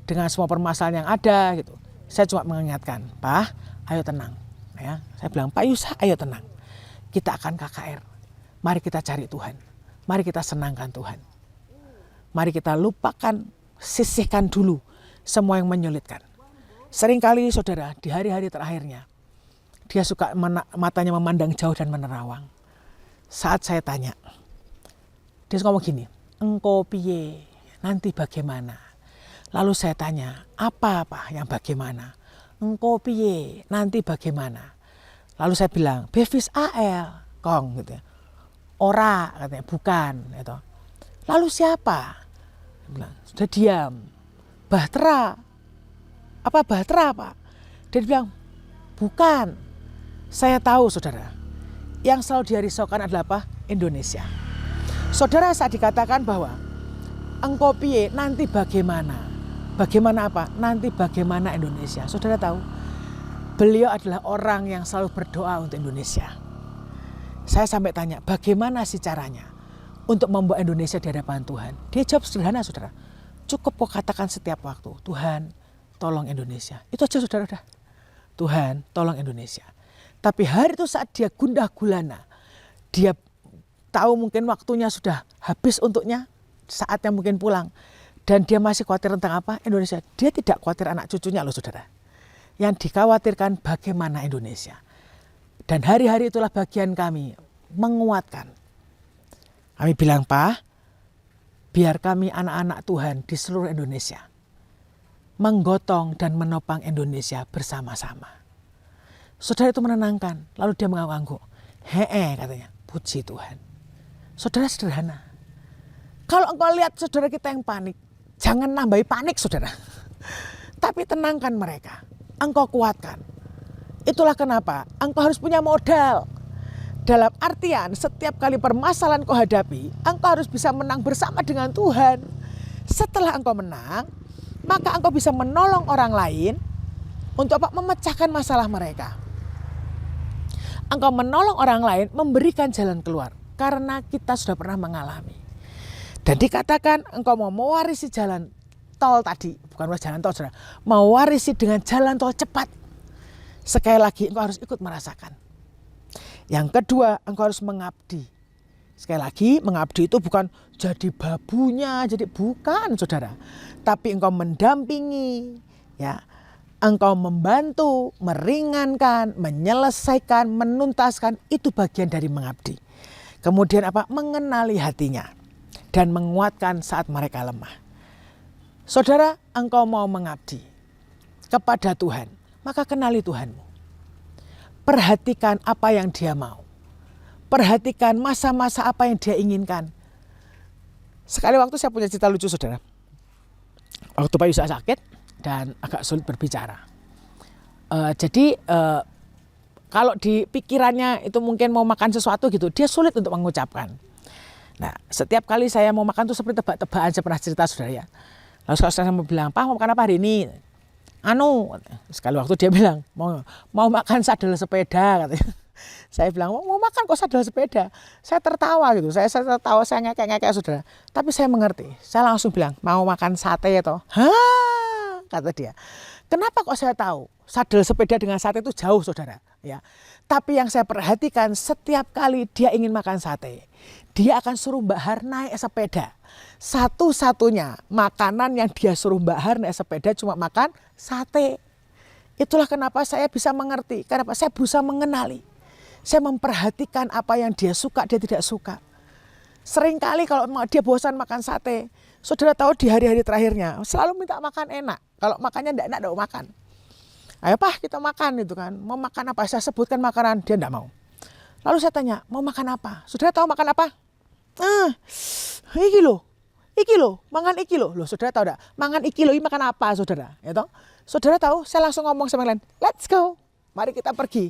dengan semua permasalahan yang ada gitu. Saya cuma mengingatkan, Pak, ayo tenang. Ya, saya bilang, Pak Yusa, ayo tenang. Kita akan KKR. Mari kita cari Tuhan. Mari kita senangkan Tuhan. Mari kita lupakan, sisihkan dulu semua yang menyulitkan. Seringkali saudara, di hari-hari terakhirnya, dia suka matanya memandang jauh dan menerawang. Saat saya tanya, dia ngomong gini, engkau piye, nanti bagaimana? Lalu saya tanya, apa yang bagaimana? Engkau piye, nanti bagaimana? Lalu saya bilang, Bevis AL, kong gitu ya. Ora katanya, bukan gitu. Lalu siapa? Dia bilang, sudah diam. Bahtera. Apa Bahtera Pak? Dia bilang, bukan. Saya tahu saudara, yang selalu dia risaukan adalah apa? Indonesia. Saudara, saat dikatakan bahwa engkau piye, nanti bagaimana? Bagaimana apa? Nanti bagaimana Indonesia? Saudara tahu, beliau adalah orang yang selalu berdoa untuk Indonesia. Saya sampai tanya, bagaimana sih caranya untuk membawa Indonesia di hadapan Tuhan? Dia jawab sederhana saudara. Cukup kok katakan setiap waktu, Tuhan tolong Indonesia. Itu aja saudara udah. Tuhan tolong Indonesia. Tapi hari itu saat dia gundah gulana, dia tahu mungkin waktunya sudah habis untuknya, saatnya mungkin pulang. Dan dia masih khawatir tentang apa? Indonesia. Dia tidak khawatir anak cucunya loh saudara. Yang dikhawatirkan bagaimana Indonesia. Dan hari-hari itulah bagian kami menguatkan. Kami bilang, Pak, biar kami anak-anak Tuhan di seluruh Indonesia menggotong dan menopang Indonesia bersama-sama. Saudara itu menenangkan. Lalu dia mengangguk-angguk. Katanya, puji Tuhan. Saudara sederhana. Kalau engkau lihat saudara kita yang panik, jangan nambahi panik saudara. Tapi tenangkan mereka. Engkau kuatkan. Itulah kenapa engkau harus punya modal. Dalam artian setiap kali permasalahan kau hadapi, engkau harus bisa menang bersama dengan Tuhan. Setelah engkau menang, maka engkau bisa menolong orang lain untuk memecahkan masalah mereka. Engkau menolong orang lain memberikan jalan keluar. Karena kita sudah pernah mengalami. Dan dikatakan engkau mau mewarisi jalan tol tadi. Bukan jalan tol saudara. Mewarisi dengan jalan tol cepat. Sekali lagi engkau harus ikut merasakan. Yang kedua engkau harus mengabdi. Sekali lagi, mengabdi itu bukan jadi babunya, jadi bukan, saudara. Tapi engkau mendampingi, ya. Engkau membantu, meringankan, menyelesaikan, menuntaskan, itu bagian dari mengabdi. Kemudian apa? Mengenali hatinya dan menguatkan saat mereka lemah. Saudara, engkau mau mengabdi kepada Tuhan, maka kenali Tuhanmu. Perhatikan apa yang Dia mau. Perhatikan masa-masa apa yang Dia inginkan. Sekali waktu saya punya cerita lucu, saudara. Waktu Pak Yusa sakit dan agak sulit berbicara. Jadi kalau di pikirannya itu mungkin mau makan sesuatu gitu, dia sulit untuk mengucapkan. Nah, setiap kali saya mau makan tuh seperti tebak-tebakan, saya pernah cerita, saudara ya. Lalu saya mau bilang, "Pak, mau makan apa hari ini?" Sekali waktu dia bilang, mau makan sadel sepeda, katanya. Saya bilang, mau makan kok sadel sepeda. Saya tertawa gitu, saya tertawa, saya ngekek-ngekek, saudara. Tapi saya mengerti, saya langsung bilang, mau makan sate toh? Hah, kata dia. Kenapa kok saya tahu? Sadel sepeda dengan sate itu jauh, saudara. Ya. Tapi yang saya perhatikan, setiap kali dia ingin makan sate, dia akan suruh Mbak Har naik sepeda. Satu-satunya makanan yang dia suruh Mbak Har naik sepeda cuma makan sate. Itulah kenapa saya bisa mengerti, kenapa saya berusaha mengenali. Saya memperhatikan apa yang dia suka, dia tidak suka. Seringkali kalau dia bosan makan sate, saudara tahu di hari-hari terakhirnya selalu minta makan enak. Kalau makannya tidak enak, tidak makan. Ayo Pak, kita makan itu kan. Mau makan apa? Saya sebutkan makanan, dia tidak mau. Lalu saya tanya, mau makan apa? Saudara tahu makan apa? Iki loh, mangan iki loh. Loh, saudara tahu tidak? Mangan iki loh, ini makan apa, saudara? Ya toh? Saudara tahu, saya langsung ngomong sama yang lain, let's go. Mari kita pergi.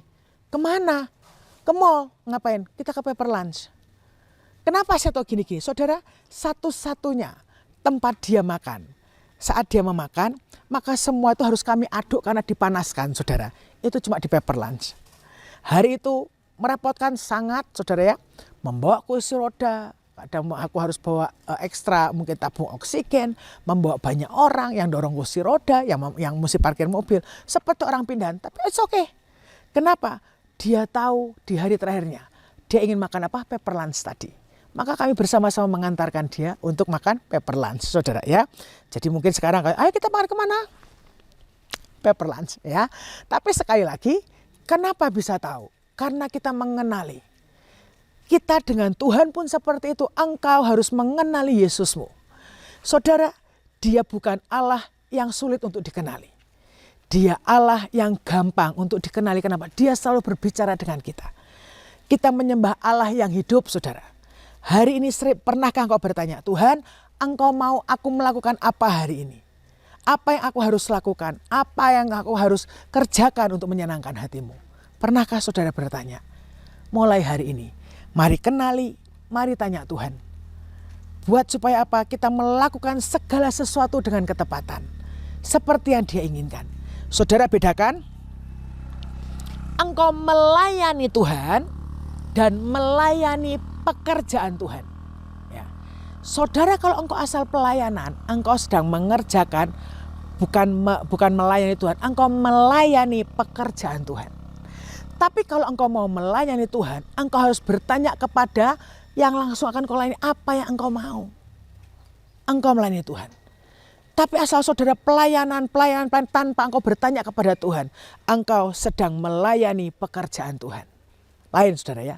Kemana? Ke mall. Ngapain? Kita ke Pepper Lunch. Kenapa saya tahu gini-gini? Saudara, satu-satunya tempat dia makan. Saat dia memakan, maka semua itu harus kami aduk karena dipanaskan, saudara. Itu cuma di Pepper Lunch. Hari itu merepotkan sangat, saudara ya. Membawa kursi roda, kadang aku harus bawa ekstra mungkin tabung oksigen, membawa banyak orang yang dorong kursi roda, yang mesti parkir mobil, seperti orang pindahan. Tapi it's okay. Kenapa? Dia tahu di hari terakhirnya dia ingin makan apa? Pepper Lunch tadi. Maka kami bersama-sama mengantarkan dia untuk makan Pepper Lunch, saudara ya. Jadi mungkin sekarang, ayo kita makan kemana? Pepper Lunch ya. Tapi sekali lagi, kenapa bisa tahu? Karena kita mengenali. Kita dengan Tuhan pun seperti itu. Engkau harus mengenali Yesusmu. Saudara, dia bukan Allah yang sulit untuk dikenali. Dia Allah yang gampang untuk dikenali. Kenapa? Dia selalu berbicara dengan kita. Kita menyembah Allah yang hidup, saudara. Hari ini pernahkah engkau bertanya, Tuhan, engkau mau aku melakukan apa hari ini? Apa yang aku harus lakukan? Apa yang aku harus kerjakan untuk menyenangkan hatimu? Pernahkah saudara bertanya? Mulai hari ini, mari kenali, mari tanya Tuhan. Buat supaya apa? Kita melakukan segala sesuatu dengan ketepatan. Seperti yang dia inginkan. Saudara bedakan, engkau melayani Tuhan dan melayani pekerjaan Tuhan. Ya. Saudara, kalau engkau asal pelayanan, engkau sedang mengerjakan bukan melayani Tuhan, engkau melayani pekerjaan Tuhan. Tapi kalau engkau mau melayani Tuhan, engkau harus bertanya kepada yang langsung akan kau layani apa yang engkau mau. Engkau melayani Tuhan. Tapi asal saudara pelayanan tanpa engkau bertanya kepada Tuhan, engkau sedang melayani pekerjaan Tuhan. Lain saudara ya.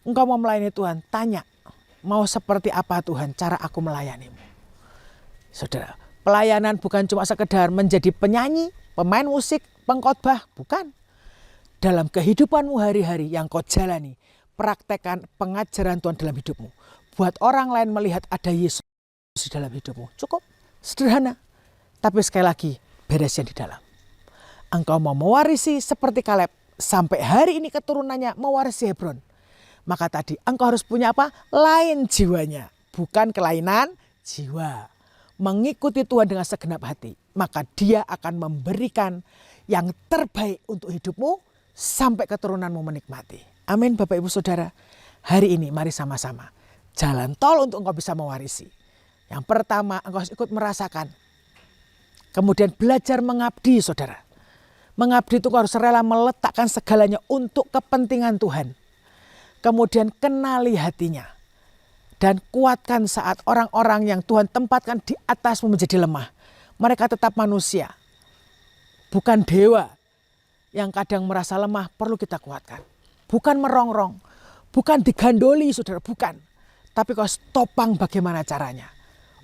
Engkau mau melayani Tuhan, tanya, mau seperti apa Tuhan cara aku melayanimu. Saudara, pelayanan bukan cuma sekedar menjadi penyanyi, pemain musik, pengkhotbah, bukan. Dalam kehidupanmu hari-hari yang kau jalani, praktekkan pengajaran Tuhan dalam hidupmu. Buat orang lain melihat ada Yesus di dalam hidupmu. Cukup. Sederhana, tapi sekali lagi beresnya di dalam. Engkau mau mewarisi seperti Kaleb, sampai hari ini keturunannya mewarisi Hebron. Maka tadi engkau harus punya apa? Lain jiwanya, bukan kelainan jiwa. Mengikuti Tuhan dengan segenap hati, maka dia akan memberikan yang terbaik untuk hidupmu sampai keturunanmu menikmati. Amin Bapak Ibu Saudara. Hari ini mari sama-sama jalan tol untuk engkau bisa mewarisi. Yang pertama, engkau harus ikut merasakan. Kemudian belajar mengabdi, saudara. Mengabdi itu engkau harus rela meletakkan segalanya untuk kepentingan Tuhan. Kemudian kenali hatinya. Dan kuatkan saat orang-orang yang Tuhan tempatkan di atasmu menjadi lemah. Mereka tetap manusia, bukan dewa yang kadang merasa lemah, perlu kita kuatkan. Bukan merongrong, bukan digandoli saudara, bukan. Tapi kau topang bagaimana caranya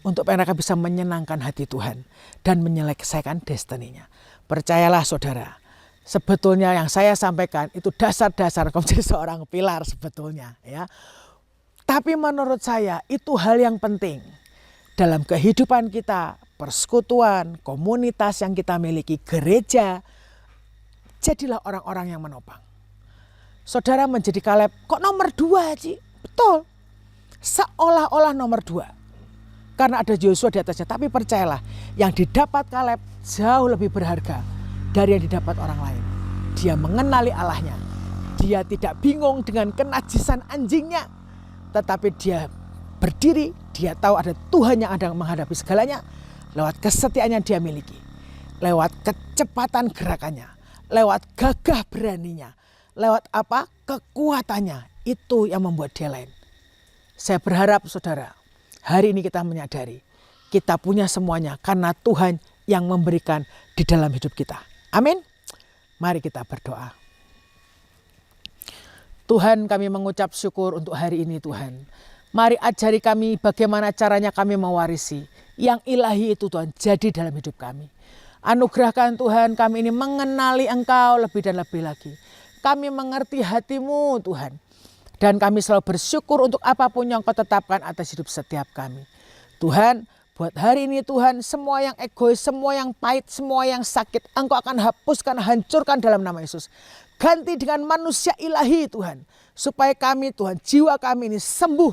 untuk mereka bisa menyenangkan hati Tuhan dan menyelesaikan destininya. Percayalah saudara, sebetulnya yang saya sampaikan itu dasar-dasar kau menjadi seorang pilar sebetulnya, ya. Tapi menurut saya itu hal yang penting dalam kehidupan kita, persekutuan, komunitas yang kita miliki, gereja. Jadilah orang-orang yang menopang. Saudara menjadi Kaleb, kok nomor 2 Ci? Betul. Seolah-olah nomor 2. Karena ada Yosua di atasnya. Tapi percayalah, yang didapat Kaleb jauh lebih berharga dari yang didapat orang lain. Dia mengenali Allahnya. Dia tidak bingung dengan kenajisan anjingnya. Tetapi dia berdiri, dia tahu ada Tuhan yang ada menghadapi segalanya. Lewat kesetiaan yang dia miliki. Lewat kecepatan gerakannya. Lewat gagah beraninya. Lewat apa? Kekuatannya. Itu yang membuat dia lain. Saya berharap saudara, hari ini kita menyadari. Kita punya semuanya karena Tuhan yang memberikan di dalam hidup kita. Amin. Mari kita berdoa. Tuhan, kami mengucap syukur untuk hari ini Tuhan. Mari ajari kami bagaimana caranya kami mewarisi yang ilahi itu Tuhan jadi dalam hidup kami. Anugerahkan Tuhan kami ini mengenali Engkau lebih dan lebih lagi. Kami mengerti hati-Mu Tuhan. Dan kami selalu bersyukur untuk apapun yang Kau tetapkan atas hidup setiap kami. Tuhan, buat hari ini Tuhan, semua yang egois, semua yang pahit, semua yang sakit, Engkau akan hapuskan, hancurkan dalam nama Yesus. Ganti dengan manusia ilahi Tuhan. Supaya kami Tuhan, jiwa kami ini sembuh.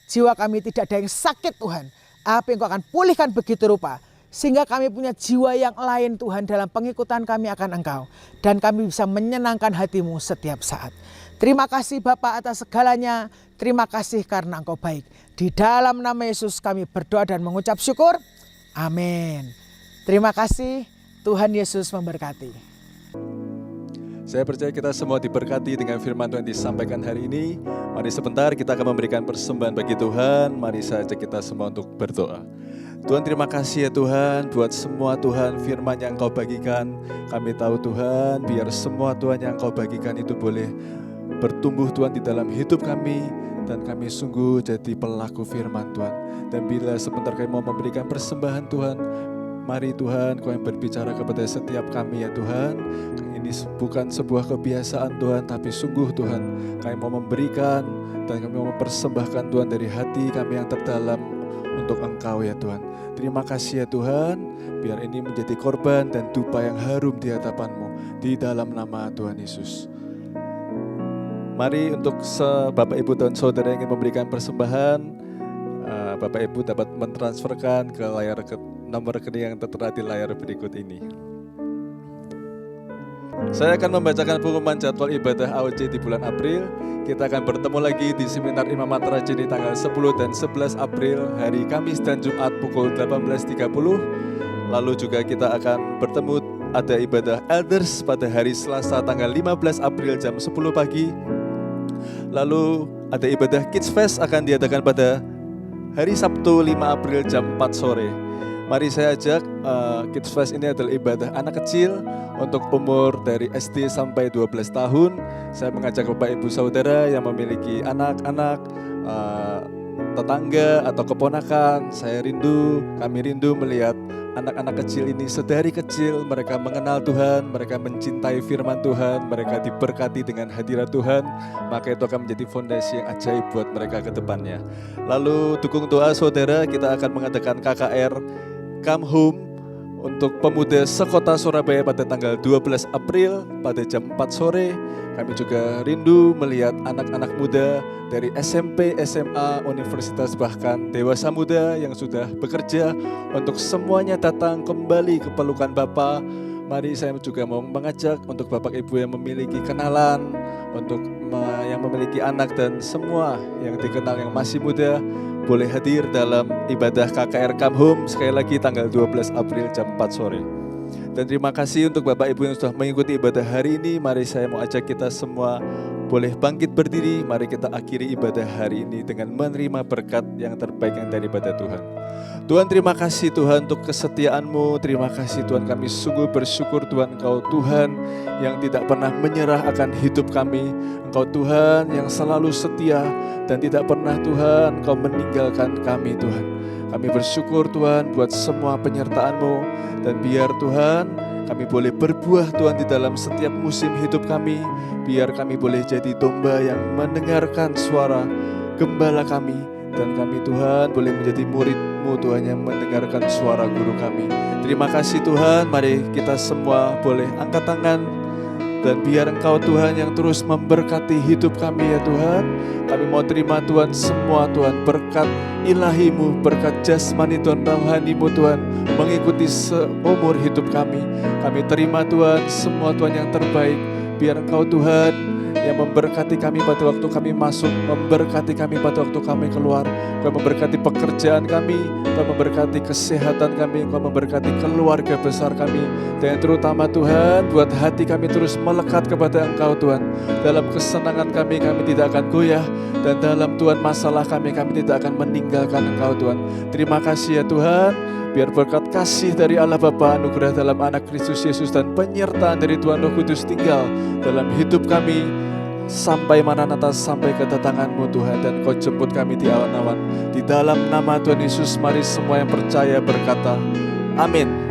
Jiwa kami tidak ada yang sakit Tuhan. Apa yang Kau akan pulihkan begitu rupa. Sehingga kami punya jiwa yang lain Tuhan dalam pengikutan kami akan Engkau. Dan kami bisa menyenangkan hati-Mu setiap saat. Terima kasih Bapa atas segalanya. Terima kasih karena Engkau baik. Di dalam nama Yesus kami berdoa dan mengucap syukur. Amin. Terima kasih. Tuhan Yesus memberkati.
Saya percaya kita semua diberkati dengan firman Tuhan disampaikan hari ini. Mari sebentar kita akan memberikan persembahan bagi Tuhan. Mari saja kita semua untuk berdoa. Tuhan, terima kasih ya Tuhan buat semua Tuhan firman yang Kau bagikan. Kami tahu Tuhan biar semua Tuhan yang Kau bagikan itu boleh bertumbuh Tuhan di dalam hidup kami. Dan kami sungguh jadi pelaku firman Tuhan. Dan bila sebentar kami mau memberikan persembahan Tuhan, mari Tuhan Kau yang berbicara kepada setiap kami ya Tuhan. Ini bukan sebuah kebiasaan Tuhan, tapi sungguh Tuhan kami mau memberikan dan kami mau mempersembahkan Tuhan dari hati kami yang terdalam untuk Engkau ya Tuhan. Terima kasih ya Tuhan, biar ini menjadi korban dan dupa yang harum di hadapan-Mu di dalam nama Tuhan Yesus. Mari untuk Bapak Ibu dan Saudara yang ingin memberikan persembahan, Bapak Ibu dapat mentransferkan ke nomor rekening yang tertera di layar berikut ini. Saya akan membacakan pengumuman jadwal ibadah AOC di bulan April. Kita akan bertemu lagi di seminar Imamat Raja di tanggal 10 dan 11 April, hari Kamis dan Jumat pukul 18.30. Lalu juga kita akan bertemu ada ibadah Elders pada hari Selasa tanggal 15 April jam 10 pagi. Lalu ada ibadah Kids Fest akan diadakan pada hari Sabtu 5 April jam 4 sore. Mari saya ajak, Kids Fest ini adalah ibadah anak kecil untuk umur dari SD sampai 12 tahun. Saya mengajak Bapak Ibu Saudara yang memiliki anak-anak, tetangga atau keponakan. Kami rindu melihat anak-anak kecil ini sedari kecil mereka mengenal Tuhan, mereka mencintai firman Tuhan, mereka diberkati dengan hadirat Tuhan. Maka itu akan menjadi fondasi yang ajaib buat mereka ke depannya. Lalu dukung doa saudara, kita akan mengadakan KKR Come Home untuk pemuda sekota Surabaya pada tanggal 12 April pada jam 4 sore. Kami juga rindu melihat anak-anak muda dari SMP, SMA, universitas bahkan dewasa muda yang sudah bekerja untuk semuanya datang kembali ke pelukan Bapa. Mari saya juga mau mengajak untuk Bapak Ibu yang memiliki kenalan, untuk yang memiliki anak dan semua yang dikenal yang masih muda, boleh hadir dalam ibadah KKR Come Home sekali lagi tanggal 12 April jam 4 sore. Dan terima kasih untuk Bapak Ibu yang sudah mengikuti ibadah hari ini. Mari saya mau ajak kita semua boleh bangkit berdiri. Mari kita akhiri ibadah hari ini dengan menerima berkat yang terbaik yang daripada Tuhan. Tuhan, terima kasih Tuhan untuk kesetiaan-Mu. Terima kasih Tuhan, kami sungguh bersyukur Tuhan, Engkau Tuhan yang tidak pernah menyerah akan hidup kami. Engkau Tuhan yang selalu setia dan tidak pernah Tuhan Engkau meninggalkan kami Tuhan. Kami bersyukur Tuhan buat semua penyertaan-Mu, dan biar Tuhan kami boleh berbuah Tuhan di dalam setiap musim hidup kami. Biar kami boleh jadi domba yang mendengarkan suara gembala kami, dan kami Tuhan boleh menjadi murid-Mu Tuhan yang mendengarkan suara guru kami. Terima kasih Tuhan, mari kita semua boleh angkat tangan. Dan biar Engkau Tuhan yang terus memberkati hidup kami ya Tuhan. Kami mau terima Tuhan semua Tuhan berkat ilahi-Mu, berkat jasmani Tuhan, rohani-Mu Tuhan, mengikuti seumur hidup kami. Kami terima Tuhan semua Tuhan yang terbaik. Biar Engkau Tuhan yang memberkati kami pada waktu kami masuk, memberkati kami pada waktu kami keluar. Engkau memberkati pekerjaan kami, Engkau memberkati kesehatan kami, Engkau memberkati keluarga besar kami. Dan terutama Tuhan, buat hati kami terus melekat kepada Engkau Tuhan. Dalam kesenangan kami tidak akan goyah. Dan dalam Tuhan masalah kami tidak akan meninggalkan Engkau Tuhan. Terima kasih ya Tuhan. Biar berkat kasih dari Allah Bapa, anugerah dalam anak Kristus Yesus, dan penyertaan dari Tuhan Roh Kudus tinggal dalam hidup kami sampai Maranatha, sampai kedatangan-Mu Tuhan, dan Kau jemput kami di awan-awan. Di dalam nama Tuhan Yesus, mari semua yang percaya berkata, amin.